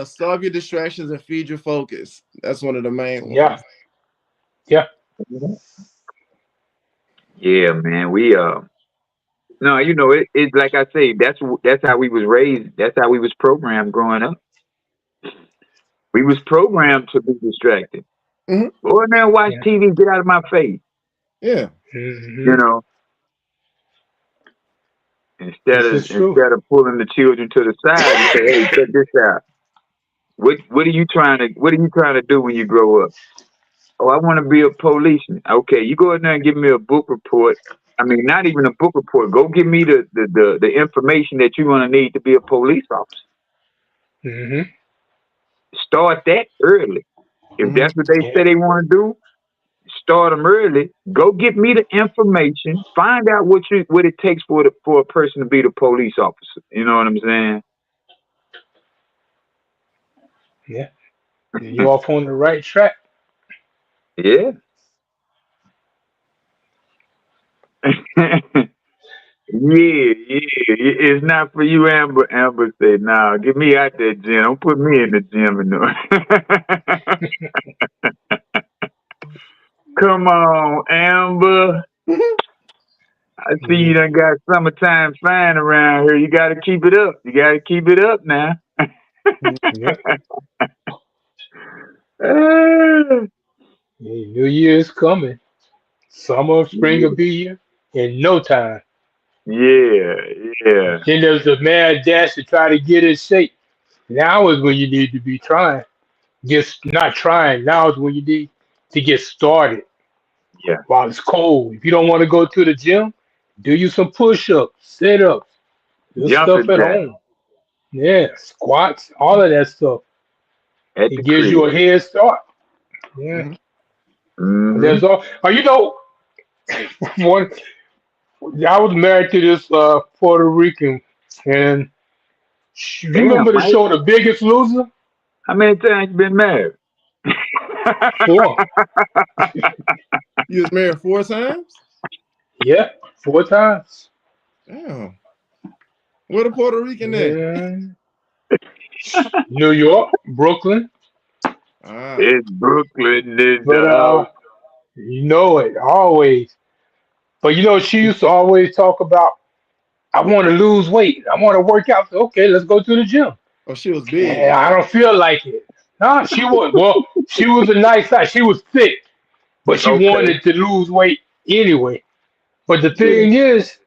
A: solve your distractions and feed your focus. That's one of the main
B: Yeah.
A: ones.
B: Yeah.
C: Yeah, man. We no, you know it's like I say. That's how we was raised. That's how we was programmed growing up. We was programmed to be distracted.
A: Hmm.
C: Go in there and watch
B: Yeah.
C: TV. Get out of my face.
A: Yeah.
C: You
B: Hmm.
C: know,
B: This is true.
C: instead of pulling the children to the side and say, "Hey, check this out. What are you trying to do when you grow up?" "Oh, I want to be a policeman." "Okay, you go in there and give me a book report. I mean, not even a book report. Go give me the information that you're gonna need to be a police officer.
B: Hmm.
C: Start that early. If
A: Hmm.
C: that's what they
B: Yeah.
C: say they want to do, start them early. Go get me the information. Find out what it takes for a person to be the police officer. You know what I'm saying?"
B: Yeah. You off on the right track.
C: Yeah. Yeah, yeah. It's not for you, Amber. Amber said, "Nah, get me out that gym. Don't put me in the gym." Come on, Amber. I see
B: Yeah.
C: you done got summertime flying around here. You got to keep it up. You got to keep it up now.
B: Yeah.
C: Ah,
B: Yeah. New Year is coming. Summer, spring will be here in no time.
C: yeah, yeah,
B: Then there's a mad dash to try to get in shape. Now is when you need to be trying. Just not trying. Now is when you need to get started
C: yeah.
B: while it's cold. If you don't want to go to the gym, do you some push-ups, sit-ups, do stuff
C: Jumping
B: at
C: jack
B: home. Yeah, squats, all of that stuff.
C: at the
B: It gives
C: crib.
B: you a head start. Yeah.
A: Hmm.
C: Mm-hmm.
B: There's all. Oh, you know, one. I was married to this Puerto Rican, and you
C: Damn,
B: remember the
C: Mike.
B: show The Biggest Loser?
C: How many times you been married?
B: Four.
A: You was married 4 times?
B: Yeah, 4 times.
A: Damn. Where the Puerto Rican at?
B: Yeah. New York, Brooklyn.
A: Ah,
C: It's Brooklyn in
B: But
C: the house.
B: you know it always. But she used to always talk about, I want to lose weight. I want to work out. Okay, let's go to the gym.
A: oh, she was
B: And
A: big.
B: I don't feel like it. Nah, she was a nice size. She was thick, but she
C: Okay.
B: wanted to lose weight anyway. But the
C: Yeah.
B: thing is,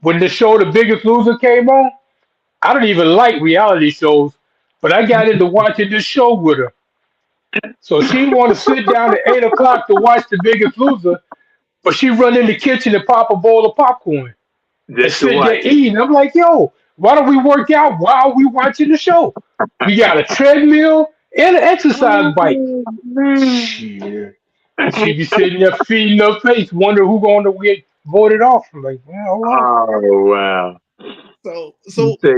B: when the show The Biggest Loser came on, I don't even like reality shows, but I got into watching this show with her. So she want to sit down at 8 o'clock to watch The Biggest Loser, but she run in the kitchen and pop a bowl of popcorn and
C: Just to
B: sit there
C: watch it.
B: eating. I'm like, yo, why don't we work out while we watching the show? We got a treadmill and an exercise bike.
C: Oh, man.
B: Shit. And she be sitting there feeding her face, wonder who going to get voted off. I'm like, yeah, all right.
C: Oh, wow.
A: So
C: Say,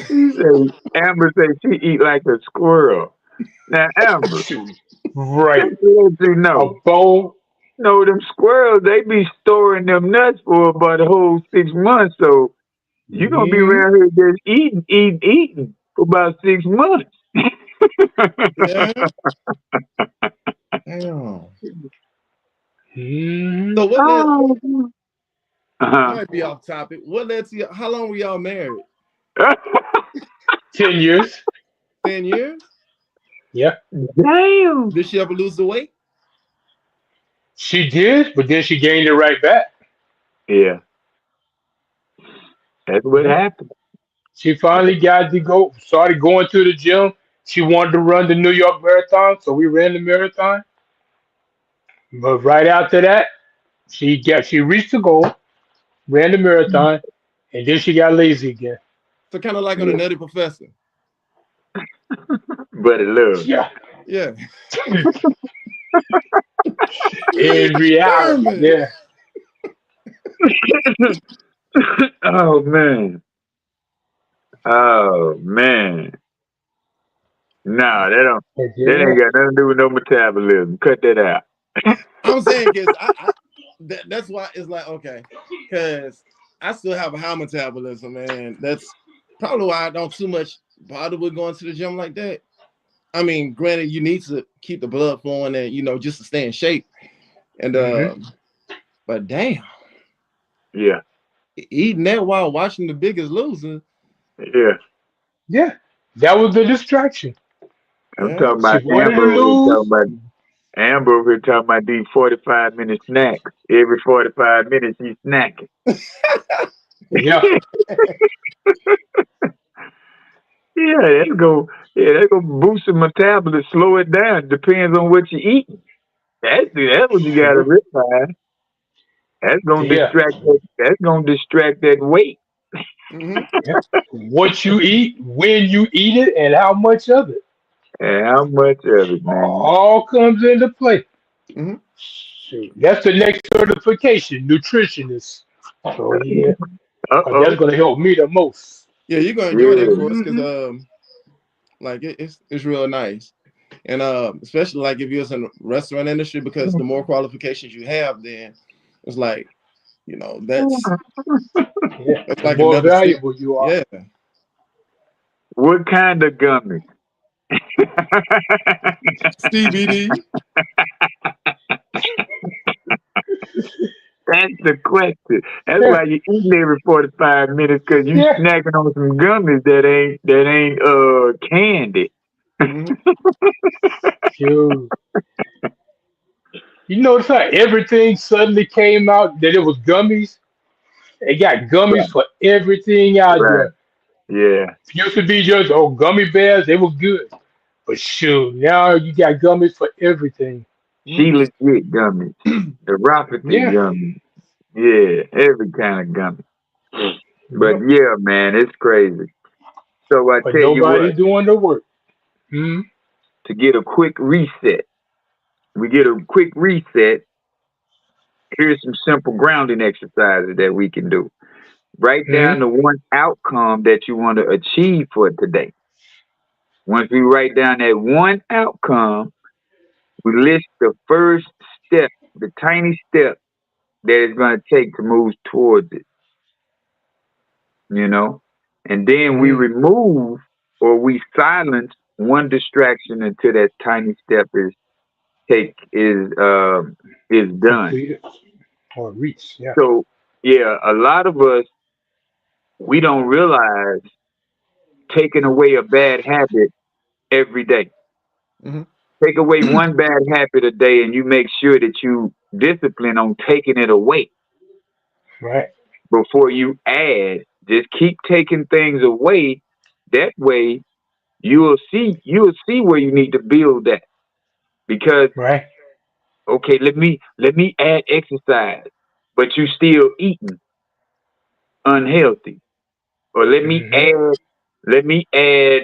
C: he say, Amber say she eat like a squirrel. Now, Amber,
B: Shoot. Right.
C: just to let you
B: A
C: know,
B: bowl.
C: them squirrels, they be storing them nuts for about a whole 6 months. So you going to be
B: Mm,
C: around here just eating for about 6 months.
A: yeah, damn.
B: mm,
A: So what led?
C: Oh.
A: It
C: Uh-huh.
A: might be off topic. What led to you? How long were y'all married?
B: 10 years.
A: 10 years.
B: Yeah.
C: Damn.
A: Did she ever lose the weight?
B: She did, but then she gained it right back.
C: Yeah, that's what
B: Yeah.
C: happened.
B: She finally got to go, started going to the gym. She wanted to run the New York Marathon, so we ran the marathon. But right after that, she reached the goal, ran the marathon, and then she got lazy again.
A: So kind of like on the
C: Yeah.
A: Nutty Professor.
C: But it love.
B: Yeah.
A: Yeah.
B: In reality,
A: Experiment.
B: yeah.
C: Oh man. Oh man. No,
B: And
C: that
B: yeah.
C: ain't got nothing to do with no metabolism. Cut that out.
A: I'm saying because that's why it's like okay, because I still have a high metabolism, and that's probably why I don't too much bother with going to the gym like that. I mean, granted, you need to keep the blood flowing and just to stay in shape. And
B: Hmm.
A: but damn,
C: Yeah.
A: eating that while watching The Biggest Loser,
C: Yeah.
B: Yeah. That was the distraction.
C: I'm
A: yeah,
C: talking
B: She
C: about
B: wanted to lose.
C: Amber over here talking about these 45-minute snacks. Every 45 minutes she's snacking.
B: Yeah.
C: Yeah, that's go boost the metabolism, slow it down. Depends on what you eat. That's what you gotta
B: Sure.
C: realize.
B: Yeah.
C: That's gonna distract that weight.
A: hmm
B: Yeah. What you eat, when you eat it, and how much of it
C: And how much of it, man?
B: all comes into play.
A: hmm
B: Shoot. That's the next certification, nutritionist. So yeah,
C: Uh
B: 'cause that's
C: oh.
B: gonna help me the most.
A: yeah, you're gonna enjoy that
C: Yeah.
A: course because
B: Hmm.
A: like it's real nice. And especially like if you're in the restaurant industry, because the more qualifications you have, then it's like, that's
B: Yeah,
A: that's
B: the
A: like
B: more
A: another skill.
B: valuable you are.
A: Yeah.
C: What kind of gummy?
A: CBD.
C: That's the question. That's why you eating every 45 minutes because you
B: Yeah.
C: snacking on some gummies that ain't candy.
A: hmm
B: Shoot. You notice how everything suddenly came out that it was gummies? They got
C: Right.
B: gummies for everything out
C: Right.
B: there.
C: Yeah.
B: It used to be just gummy bears, they were good. But shoot, now you got gummies for everything.
C: She
A: hmm
C: legit gummies. The Rapidity
B: Yeah.
C: gummies. Yeah. Every kind of gummy. But
B: Yep.
C: yeah, man, it's crazy. So I
B: But
C: tell you
B: nobody
C: what,
B: doing the work. Hmm.
C: to get a quick reset, we get a quick reset. Here's some simple grounding exercises that we can do. Write down
B: Hmm.
C: the one outcome that you want to achieve for today. Once we write down that one outcome, We list the first step, the tiny step that it's going to take to move towards it, you know? And then we
B: Mm,
C: remove or we silence one distraction until that tiny step take is done.
B: completed or reached. Yeah.
C: So yeah, a lot of us we don't realize taking away a bad habit every day.
A: Hmm.
C: Take away one bad habit a day and you make sure that you discipline on taking it away
B: Right.
C: before you add. Just keep taking things away. That way you'll see where you need to build that. Because
B: Right.
C: okay, let me add exercise, but you still eating unhealthy. Or
B: Hmm.
C: let me add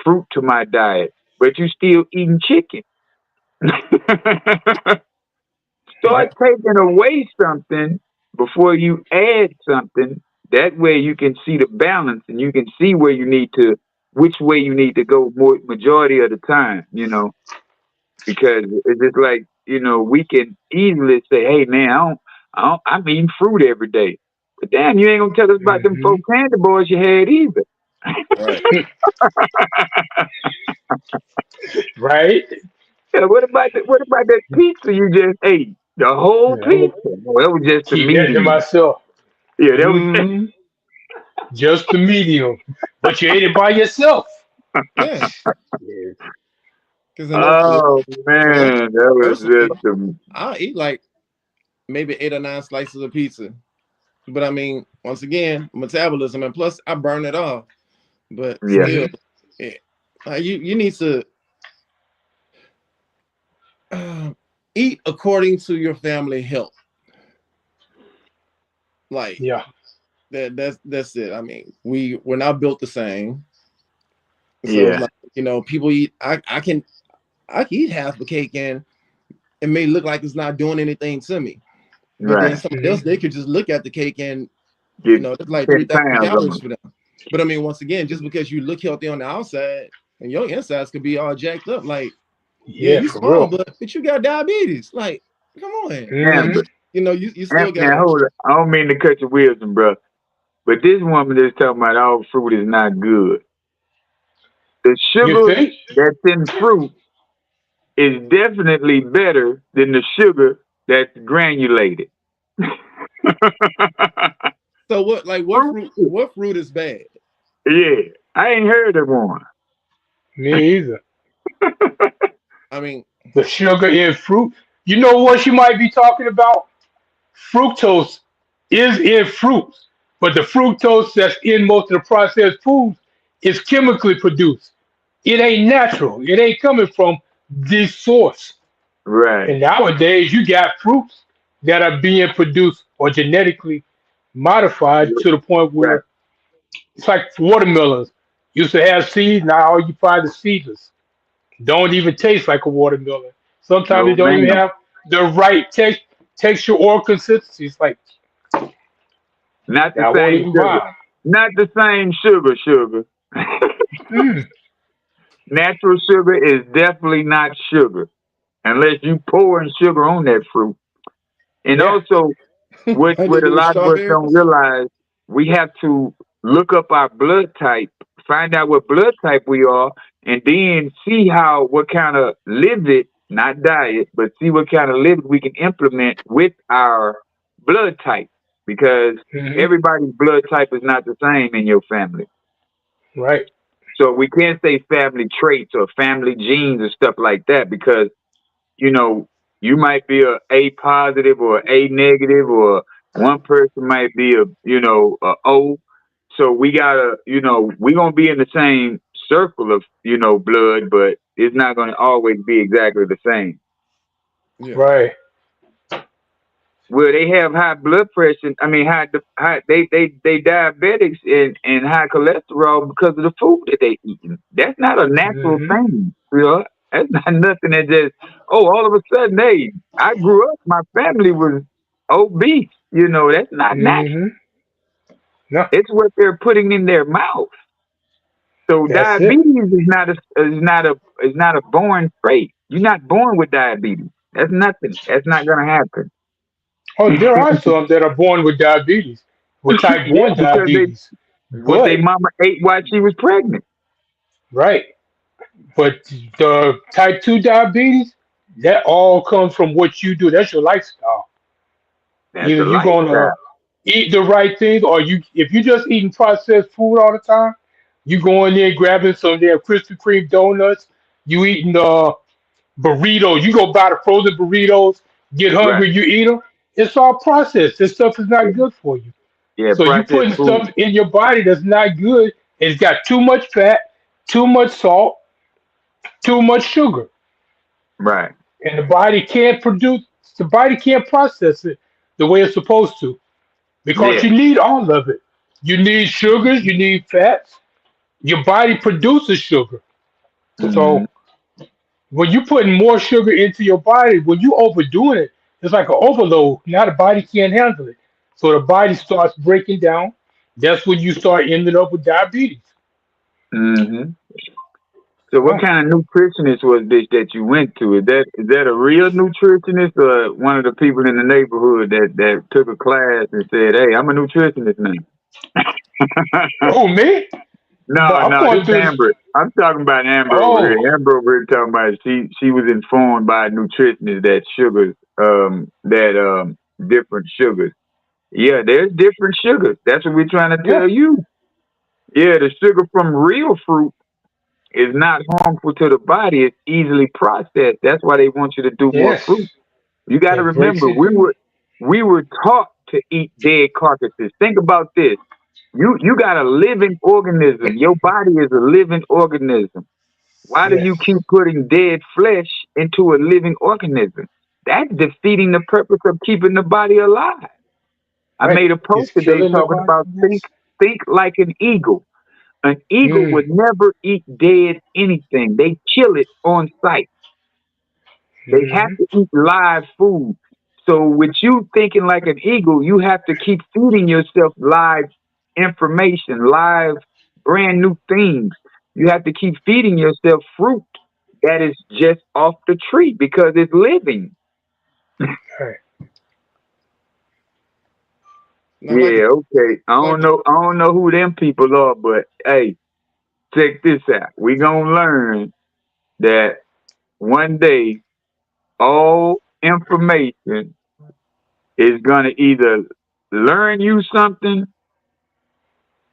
C: fruit to my diet, but you still eating chicken. Start
B: Right.
C: taking away something before you add something. That way you can see the balance and you can see where you need to, which way you need to go more majority of the time, because it's just like, we can easily say, hey man, I'm eating fruit every day. But damn, you ain't gonna tell us about them four
B: Hmm.
C: candy bars you had either.
A: Right.
B: Right.
C: Yeah, what about that pizza you just ate? The whole
B: Yeah, I'm gonna
C: pizza? No, that was just the
B: keep that to
C: medium.
B: myself.
C: Yeah, that was.
B: Hmm. Just the medium, but you ate it by yourself.
A: Yeah.
B: Yeah.
A: Because I know
C: Oh
A: for one
C: man, that was
A: personally,
C: just the.
A: I'll eat like maybe 8 or 9 slices of pizza. But I mean, once again, metabolism, and plus I burn it off. But
C: Yeah,
A: still,
B: Hmm.
A: it, you need to uh, eat according to your family health. Like
B: Yeah.
A: that's it. I mean, we're not built the same. So it's
C: yeah,
A: like, people eat. I can eat half a cake and it may look like it's not doing anything to me. But then
C: right.
A: somebody else,
B: Hmm.
A: they could just look at the cake and
C: Get
A: it's like 3,000
C: 10 pounds
A: calories
C: on
A: for them. But I mean, once again, just because you look healthy on the outside and your insides could be all jacked up, like, yeah,
B: Yeah,
A: you
B: for
A: small,
B: real.
A: but you got diabetes. Like, come on.
C: them.
B: Hmm.
C: But
A: You still
C: now
A: gotta.
C: hold it. I don't mean to cut your wisdom, bro. But this woman is talking about all fruit is not good. The
B: You
C: sugar
B: think?
C: that's in fruit is definitely better than the sugar that's granulated.
A: So what? Like, what
C: Fruit,
A: fruit? What fruit is bad?
C: yeah, I ain't heard of one.
B: Me either.
A: I mean,
B: The sugar in fruit. You know what she might be talking about? Fructose is in fruits, but the fructose that's in most of the processed foods is chemically produced. It ain't natural. It ain't coming from this source.
C: Right,
B: And nowadays, you got fruits that are being produced or genetically modified to the point
C: right.
B: where it's like watermelons. Used to have seeds, now all you find is seedless. Don't even taste like a watermelon. Sometimes they
C: No,
B: don't even
C: ma'am.
B: have the right texture or consistency. It's like
C: Not the
B: I won't
C: same
B: even
C: sugar.
B: buy.
C: Not the same sugar.
B: Mm,
C: Natural sugar is definitely not sugar unless you pouring sugar on that fruit. And
B: yeah.
C: also, what
A: like they
C: what a
A: do with
C: lot of us don't
A: strawberries.
C: realize, we have to look up our blood type, find out what blood type we are, and then see what kind of living, not diet, but see what kind of living we can implement with our blood type. Because
B: Hmm.
C: everybody's blood type is not the same in your family.
B: Right.
C: So we can't say family traits or family genes and stuff like that because you know, you might be a positive or A negative, or one person might be a O. So we gotta, we gonna be in the same circle of, blood, but it's not gonna always be exactly the same.
A: Yeah.
B: Right.
C: Where they have high blood pressure, I mean, they diabetics and high cholesterol because of the food that they eating. That's not a natural
B: Hmm.
C: thing, you know. That's not nothing that just all of a sudden, hey, I grew up, my family was obese. That's not natural.
B: Hmm. No,
C: It's what they're putting in their mouth. So
B: that's it.
C: diabetes is not a born trait. You're not born with diabetes. That's nothing. That's not gonna happen.
B: Oh, there are some that are born with diabetes, with type
C: Yeah,
B: 1
C: because they
B: diabetes.
C: what they
B: But,
C: mama ate while she was pregnant.
B: right, but the type 2 diabetes, that all comes from what you do. That's your lifestyle.
C: That's
B: Either
C: a
B: you're gonna
C: lifestyle.
B: eat the right things, or if you're just eating processed food all the time, you go in there grabbing some damn Krispy Kreme donuts, you eating burritos, you go buy the frozen burritos, get
C: Right.
B: hungry, you eat them. It's all processed. This stuff is
C: Yeah,
B: not good for you.
C: yeah,
B: So you
C: processed
B: putting
C: food.
B: stuff in your body that's not good. It's got too much fat, too much salt, too much sugar,
C: Right.
B: and the body can't process it the way it's supposed to because
C: Yeah.
B: you need all of it. You need sugars, you need fats. Your body produces sugar.
C: Hmm.
B: So when you putting more sugar into your body, when you overdoing it, it's like an overload. Now the body can't handle it. So the body starts breaking down. That's when you start ending up with diabetes.
C: Hmm. So what
B: Yeah.
C: kind of nutritionist was this that you went to? Is that a real nutritionist or one of the people in the neighborhood that took a class and said, "Hey, I'm a nutritionist now"?
B: Oh, me? No,
C: No,
B: I'm
C: no,
B: going
C: this
B: through this.
C: Amber. I'm talking about Amber over
B: Oh,
C: here. Amber over here talking about she was informed by a nutritionist that sugars that different sugars. Yeah, there's different sugars. That's what we're trying to
B: yeah.
C: tell you. Yeah, the sugar from real fruit is not harmful to the body. It's easily processed. That's why they want you to do more fruit.
B: Yes.
C: You got to
B: It breaks
C: remember,
B: it down.
C: we were taught to eat dead carcasses. Think about this. You got a living organism. Your body is a living organism. Why do you
B: Yes.
C: keep putting dead flesh into a living organism? That's defeating the purpose of keeping the body alive. I
B: Right.
C: made a post
B: It's
C: today
B: killing the
C: talking
B: body.
C: about
B: Yes.
C: think like an eagle. An eagle
B: Mm.
C: would never eat dead anything. They kill it on sight. They have
B: Hmm.
C: to eat live food. So with you thinking like an eagle, you have to keep feeding yourself live information, live brand new things. You have to keep feeding yourself fruit that is just off the tree because it's living.
B: Right.
A: Not like
C: Yeah, okay. I
A: like
C: don't know. I don't know who them people are, but hey, check this out. We gonna learn that one day all information is gonna either learn you something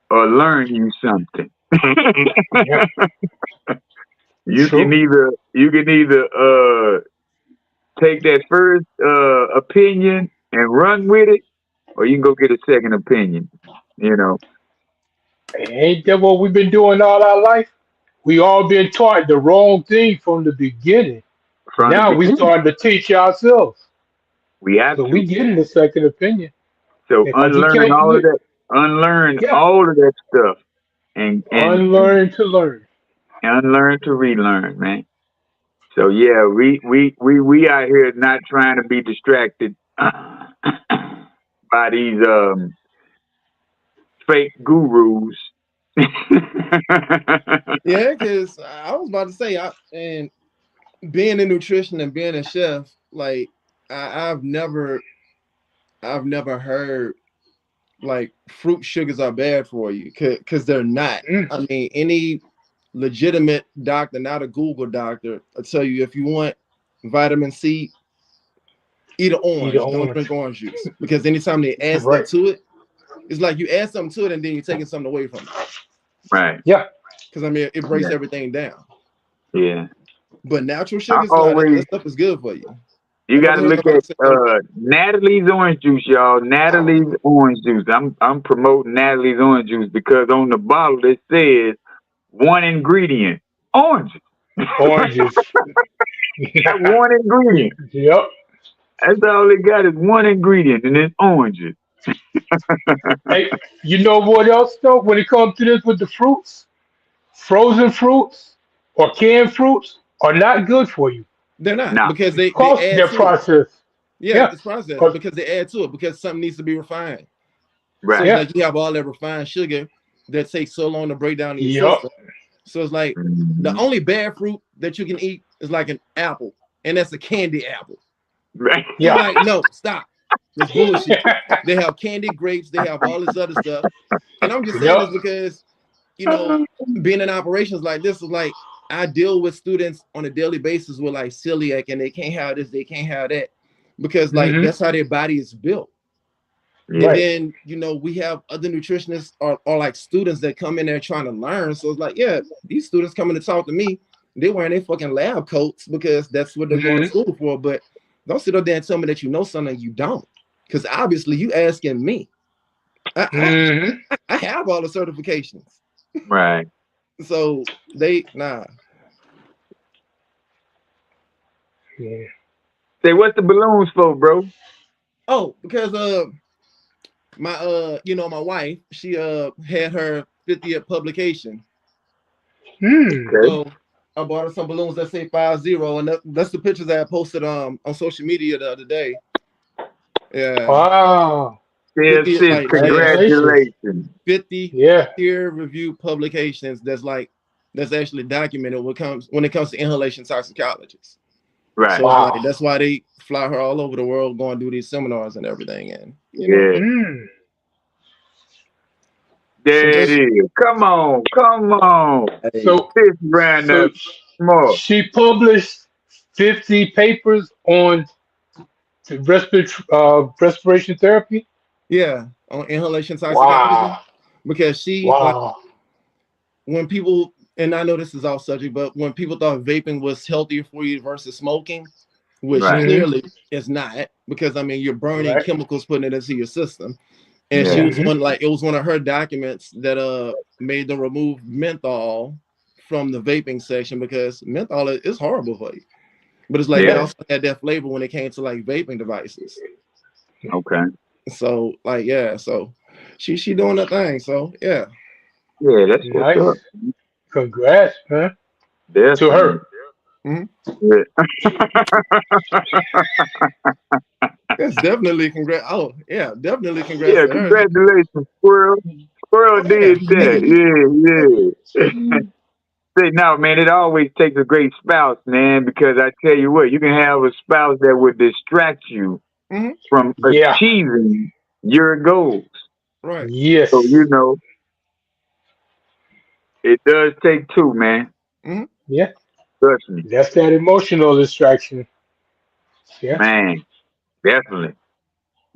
C: or learn you something.
B: Yeah. True.
C: You can either take that first opinion and run with it, or you can go get a second opinion. You know,
B: Ain't that what we've been doing all our life? We all been taught the wrong thing from the beginning.
C: from the
B: Now we
C: beginning,
B: starting to teach ourselves.
C: we have
B: So we
C: to.
B: getting a second opinion.
C: So
B: Because you can't
C: unlearn
B: yeah,
C: all of that stuff, and
B: unlearn to learn.
C: unlearn to relearn, man. So yeah, we out here not trying to be distracted by these fake gurus.
A: yeah, because I was about to say, and being in nutrition and being a chef, like I've never heard like fruit sugars are bad for you because they're not.
B: Mm,
A: I mean, any legitimate doctor, not a Google doctor, will tell you if you want vitamin C, eat an
B: either
A: orange. Don't drink
B: orange.
A: orange juice because anytime they add stuff
B: Right.
A: to it, it's like you add something to it and then you're taking something away from it.
C: Right.
B: Yeah.
A: Because I mean, it breaks
C: Yeah.
A: everything down.
C: Yeah.
A: But natural
C: I
A: sugars, no, that
C: always
A: stuff is good for you. I
C: you got
A: never
C: to
A: heard
C: look
A: nobody
C: at
A: say no.
C: Natalie's orange juice, y'all. Natalie's orange juice. I'm promoting Natalie's orange juice because on the bottle it says one ingredient, oranges.
B: Oranges.
C: That one ingredient.
B: Yep.
C: That's all it got is one ingredient, and it's oranges.
B: Hey, you know what else though? When it comes to this with the fruits, frozen fruits or canned fruits are not good for you
A: They're not
C: Nah,
A: because they
B: because
A: add
B: they're
A: to it.
B: processed.
A: Yeah,
B: Yeah.
A: it's processed
B: 'Cause-
A: because they add to it because something needs to be refined. So
C: right.
A: it's
B: yeah.
A: like you have all that refined sugar that takes so long to break down in your
B: Yep.
A: system. So it's like the
C: Mhm.
A: only bad fruit that you can eat is like an apple, and that's a candy apple.
C: Right.
A: I'm
B: Yeah.
A: like, no, stop. That's bullshit. They have candy grapes, they have all this other stuff. And I'm just saying
B: Yep.
A: this because, you know, being in operations like this is like I deal with students on a daily basis with like celiac and they can't have this, they can't have that. Because like
B: Hmm.
A: that's how their body is built. And
C: Yeah.
B: Right.
A: then, you know, we have other nutritionists or like students that come in there trying to learn. So it's like, yeah, these students coming to talk to me, they wearing their fucking lab coats because that's what they're going to
B: Hmm.
A: school for. But don't sit up there and tell me that you know something you don't. Because obviously you asking me.
B: Hmm.
A: I have all the certifications.
C: Right.
A: So they nah.
B: Yeah.
C: Say, what's the balloons for, bro?
A: Oh, because my you know, my wife, she had her 50th publication.
B: Hmm.
C: Okay.
A: So I bought her some balloons that say 50, and that's the pictures that I posted on social media the other day. Yeah,
B: Wow.
A: 50
C: Sis,
A: like she has
B: Congratulations.
C: congratulations.
A: 50
B: Yeah.
A: peer review publications that's actually documented when it comes to inhalation toxicologies.
C: Right.
A: So it's like
B: Wow.
A: that's why they fly her all over the world going to do these seminars and everything. And you know,
C: Yeah.
B: Hmm.
A: so
C: There it
A: just
C: is. Come on. Come on.
A: hey,
B: So,
C: Sis ran
B: so
C: up more.
B: she published 50 papers on respiration therapy.
A: yeah, on inhalation toxicology
B: Wow.
A: because she like
B: Wow.
A: when people and I know this is off subject, but when people thought vaping was healthier for you versus smoking, which
C: Right.
B: Hmm.
A: clearly is not, because I mean you're burning
B: Right.
A: chemicals putting it into your system. And she
C: Yeah.
A: was
B: Hmm.
A: one like it was one of her documents that made them remove menthol from the vaping section because menthol is horrible for you. But it's like they
C: Yeah.
B: Yeah.
A: also had that flavor when it came to like vaping devices.
C: Okay.
A: So like yeah, so she doing her thing. So yeah.
C: Yeah, that's what's
B: Nice.
C: up.
B: Congrats, man. To
C: Definitely.
B: her.
A: Mhm.
C: Yeah.
A: Yes, definitely congrats. Oh yeah, definitely congrats
C: Yeah,
A: to her.
C: congratulations, Squirrel. Squirrel
A: Oh yeah.
C: did that. Yeah, yeah. Say now, man, it always takes a great spouse, man, because I tell you what, you can have a spouse that would distract you
A: Hmm.
C: from
B: Yeah.
C: achieving your goals.
A: Right.
C: So,
B: Yes.
C: you know, it does take two, man.
A: Hmm.
B: Yeah.
C: Trust me.
B: That's that emotional distraction. Yeah.
C: Man, definitely.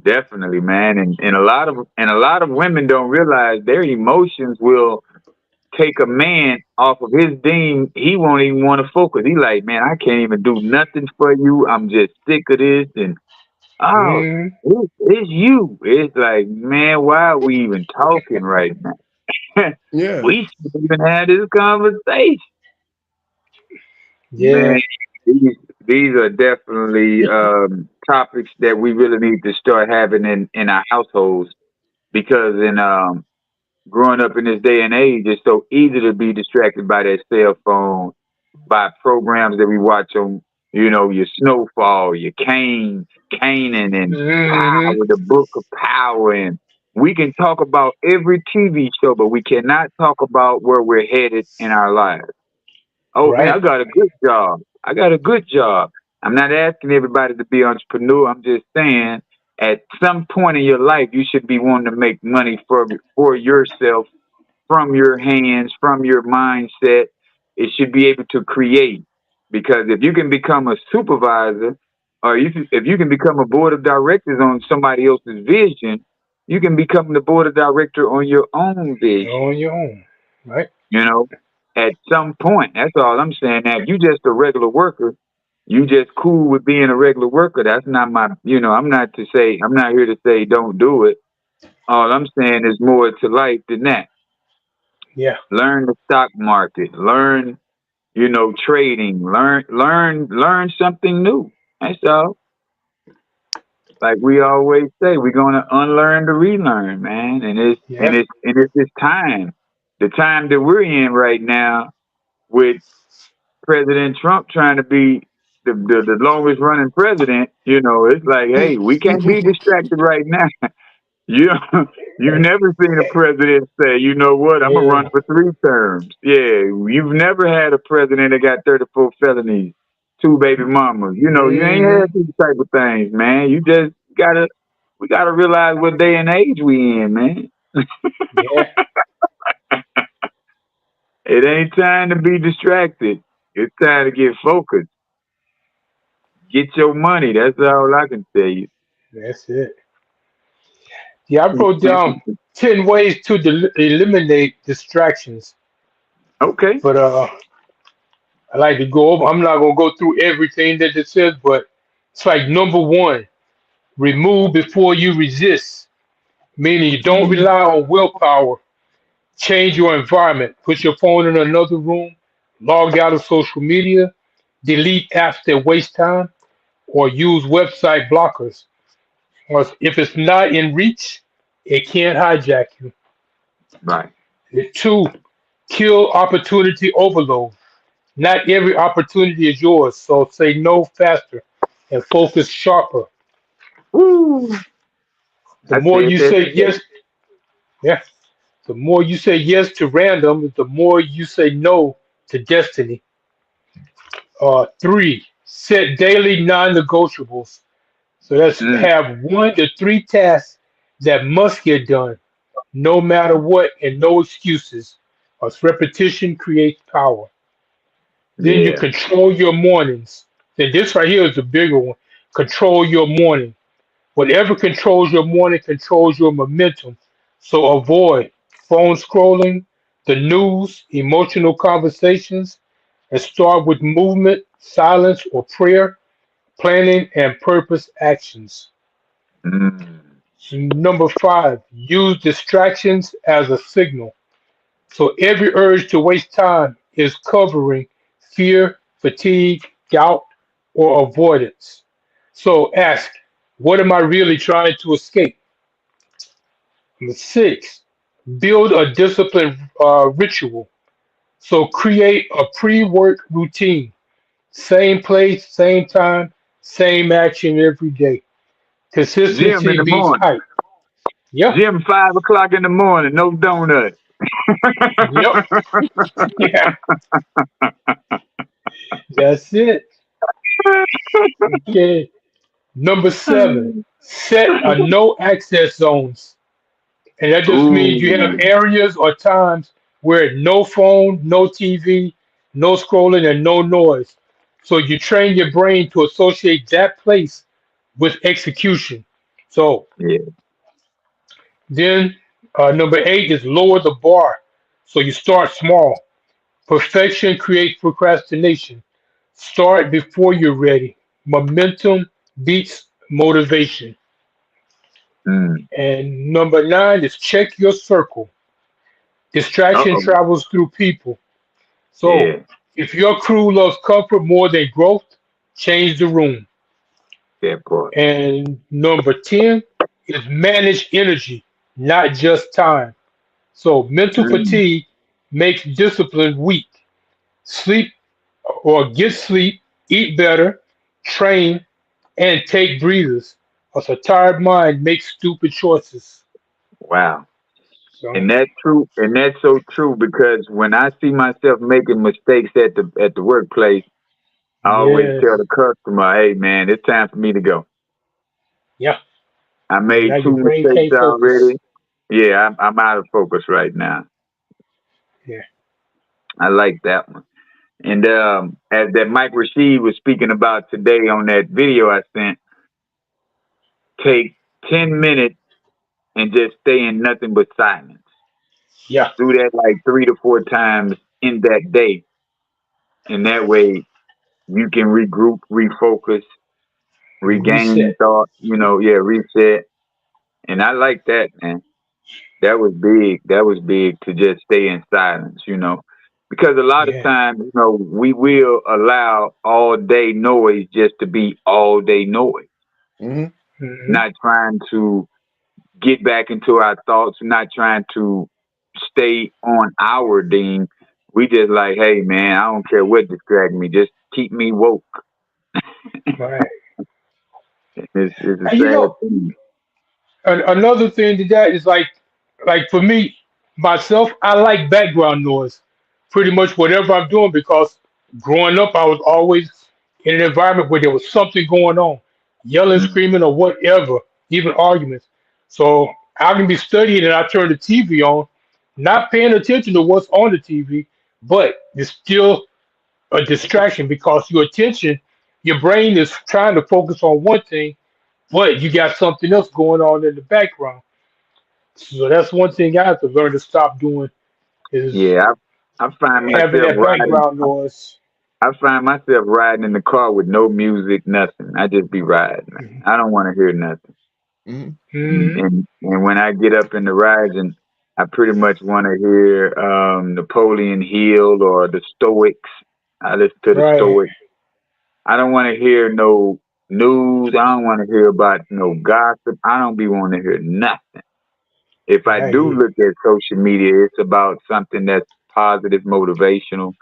C: Definitely, man. And a lot of women don't realize their emotions will take a man off of his deem. He won't even want to focus. He like, man, I can't even do nothing for you. I'm just sick of this. And oh,
B: Hmm.
C: it's you. It's like, man, why are we even talking right now?
A: Yeah.
C: We should even have this conversation.
B: Yeah.
C: Man, these these are definitely topics that we really need to start having in our households because in growing up in this day and age, it's so easy to be distracted by that cell phone, by programs that we watch on, you know, your Snowfall, your Kanan, and
B: Hmm.
C: Power, the Book of Power, and we can talk about every TV show, but we cannot talk about where we're headed in our lives. Oh man, I
B: Right.
C: got a good job. I got a good job. I'm not asking everybody to be entrepreneur. I'm just saying at some point in your life you should be wanting to make money for yourself from your hands, from your mindset. It should be able to create. Because if you can become a supervisor or if you can become a board of directors on somebody else's vision, you can become the board of director on your own vision.
B: On your own. Right.
C: You know, at some point, that's all I'm saying. Now, if you just a regular worker, you just cool with being a regular worker. That's not my, you know, I'm not here to say don't do it. All I'm saying is more to life than that.
B: Yeah.
C: Learn the stock market, learn, you know, trading, learn something new. That's all. Like we always say, we're gonna unlearn to relearn, man.
B: Yeah.
C: And it's this time, the time that we're in right now with President Trump trying to be the longest running president, you know, it's like, hey, we can't be distracted right now. You you've never seen a president say, you know what, I'm gonna run
B: Yeah.
C: for 3 terms. Yeah, you've never had a president that got 34 felonies. two baby mamas. You know, you ain't
A: Hmm.
C: had these type of things, man. You just gotta we gotta realize what day and age we in, man.
B: Yeah,
C: It ain't time to be distracted. It's time to get focused. Get your money. That's all I can tell you.
B: that's it. Yeah, I wrote down 10 ways to eliminate distractions,
C: Okay.
B: but I like to go over. I'm not gonna go through everything that it says, but it's like number one, remove before you resist, meaning you don't
C: Mm.
B: rely on willpower. Change your environment. Put your phone in another room. Log out of social media. Delete apps that waste time, or use website blockers. Or if it's not in reach, it can't hijack you.
C: Right.
B: Two, kill opportunity overload. Not every opportunity is yours, so say no faster and focus sharper.
C: Woo.
B: The
C: I
B: more
C: said
B: you
C: that
B: say
C: today.
B: yes, yeah, the more you say yes to random, the more you say no to destiny. Three, set daily non-negotiables. So let's
C: Mm.
B: have 1 to 3 tasks that must get done, no matter what, and no excuses. Because repetition creates power. Then you
C: Yeah.
B: control your mornings. Then this right here is the bigger one. Control your morning. Whatever controls your morning controls your momentum. So avoid phone scrolling, the news, emotional conversations, and start with movement, silence, or prayer, planning, and purpose actions.
C: Mm.
B: Number five, use distractions as a signal. So every urge to waste time is covering fear, fatigue, doubt, or avoidance. So ask, what am I really trying to escape? Number six, build a disciplined ritual. So create a pre-work routine. Same place, same time, same action every day.
C: Gym in
B: Consistency
C: the
B: beats
C: morning.
B: hype. Yep,
C: Gym 5 o'clock in the morning. No donut.
B: yep, yeah, that's it. Okay. Number seven, set a no access zones. And that just means you have
C: Ooh.
B: areas or times where no phone, no TV, no scrolling, and no noise. So you train your brain to associate that place with execution. So
C: Yeah.
B: then number eight is lower the bar. So you start small. Perfection creates procrastination. Start before you're ready. Momentum beats motivation.
C: Mm.
B: And number nine is check your circle. Distraction
C: Uh-oh.
B: travels through people. So
C: Yeah.
B: if your crew loves comfort more than growth, change the room.
C: That part.
B: And number 10 is manage energy, not just time. So mental
C: Mm.
B: fatigue makes discipline weak. Sleep or get sleep, eat better, train, and take breathers. Because a tired mind makes stupid choices.
C: Wow.
B: So
C: And that's true. And that's so true because when I see myself making mistakes at the workplace, I always tell
B: yes,
C: the customer, "Hey, man, it's time for me to go.
B: yeah.
C: I
B: Yeah, now
C: made
B: your
C: two
B: brain
C: mistakes
B: can't focus.
C: already. Yeah, I'm out of focus right now."
B: Yeah,
C: I like that one. And as that Mike Rashid was speaking about today on that video I sent, take 10 minutes and just stay in nothing but silence.
B: yeah.
C: Do that like 3 to 4 times in that day, and that way you can regroup, refocus,
B: And
C: regain
B: reset.
C: thought. Yeah, reset. And I like that, man. That was big. That was big to just stay in silence. Because a lot of
B: Yeah.
C: times, we will allow all day noise just to be all day noise,
A: Hmm.
B: Hmm.
C: not trying to get back into our thoughts, not trying to stay on our ding. We just like, hey man, I don't care what distract me, just keep me woke.
B: Right.
C: It's a
B: And
C: sad thing.
B: another thing to that is like for me, myself, I like background noise pretty much whatever I'm doing because growing up, I was always in an environment where there was something going on, yelling,
C: Mm.
B: screaming, or whatever, even arguments. So I can be studying and I turn the TV on, not paying attention to what's on the TV, but it's still a distraction because your attention, your brain is trying to focus on one thing, but you got something else going on in the background. So that's one thing I have to learn to stop doing is
C: Yeah, I find
B: having
C: myself
B: that
C: riding.
B: background noise.
C: I find myself riding in the car with no music, nothing. I just be riding, man. I don't want to hear nothing.
A: Mhm.
B: Mm-hmm.
C: And when I get up in the rides, and I pretty much want to hear Napoleon Hill or the Stoics. I listen to the
B: Right.
C: Stoics. I don't want to hear no news. I don't want to hear about no gossip. I don't be wanting to hear nothing. If I
B: I
C: do
B: hear
C: look at social media, it's about something that's positive, motivational.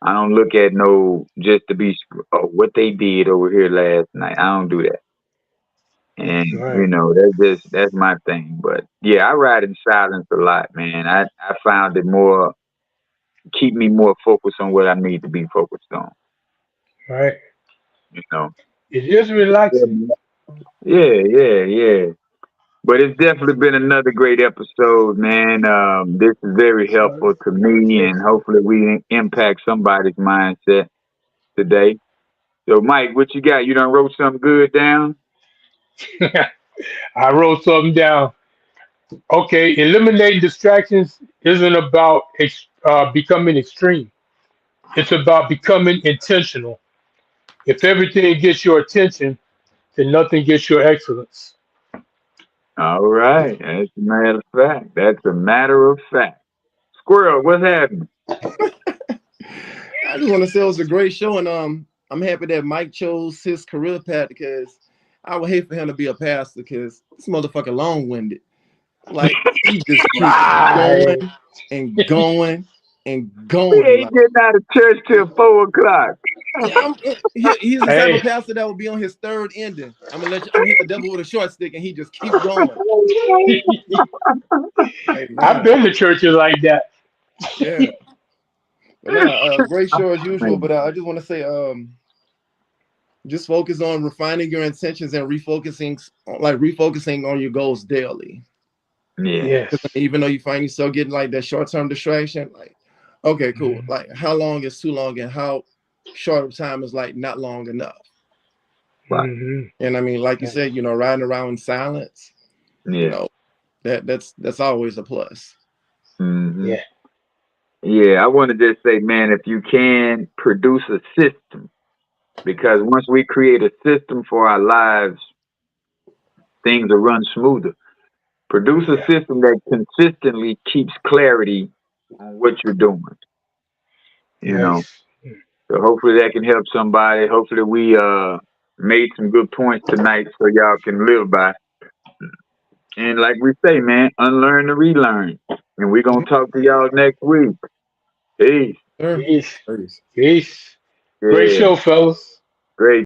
C: I don't look at no just to be what they did over here last night. I don't do that. And
B: you. Right.
C: that's my thing. But yeah, I ride in silence a lot, man. I found it more keep me more focused on what I need to be focused on.
B: Right.
C: You know.
B: It is relaxing.
C: Yeah, yeah, yeah. But it's definitely been another great episode, man. This is very
B: So,
C: helpful to me, and hopefully we impact somebody's mindset today. So, Mike, what you got? You done wrote something good down?
B: I wrote something down. Okay, eliminating distractions isn't about becoming extreme. It's about becoming intentional. If everything gets your attention, then nothing gets your excellence.
C: All right. That's a matter of fact. That's a matter of fact. Squirrel, what's happening?
A: I just want to say it was a great show, and I'm happy that Mike chose his career path because I would hate for him to be a pastor because this motherfucker long winded. Like he just keeps
B: Right.
A: going and going and
C: We
A: going.
C: ain't
A: Like
C: getting out of church till 4 o'clock.
A: yeah, he's the type of
B: Hey,
A: pastor that will be on his third ending. I'm gonna hit the devil with a short stick, and he just keep going. Like
B: I've
A: nah,
B: been to churches like that.
A: yeah, but nah, great show as usual. But I just want to say, just focus on refining your intentions and refocusing on your goals daily.
C: Yeah.
B: Yes.
A: Even though you find yourself getting like that short term distraction, like okay, cool.
B: Mhm.
A: Like how long is too long, and how short of time is like not long enough.
C: Right.
B: Mhm.
A: And I mean, like you said, riding around in silence, you
C: Yeah.
A: know, that's always a plus.
C: Hmm.
B: Yeah.
C: Yeah. I want to just say, man, if you can produce a system, because once we create a system for our lives, things will run smoother. Produce a
B: Yeah.
C: system that consistently keeps clarity on what you're doing. You know.
B: Nice.
C: So hopefully that can help somebody. Hopefully we made some good points tonight so y'all can live by. And like we say, man, unlearn to relearn. And we're gonna
A: Mhm.
C: talk to y'all next week. Peace.
A: Sure.
B: Peace.
A: Peace.
B: Peace. Great
C: Yeah.
B: show, fellas.
C: Great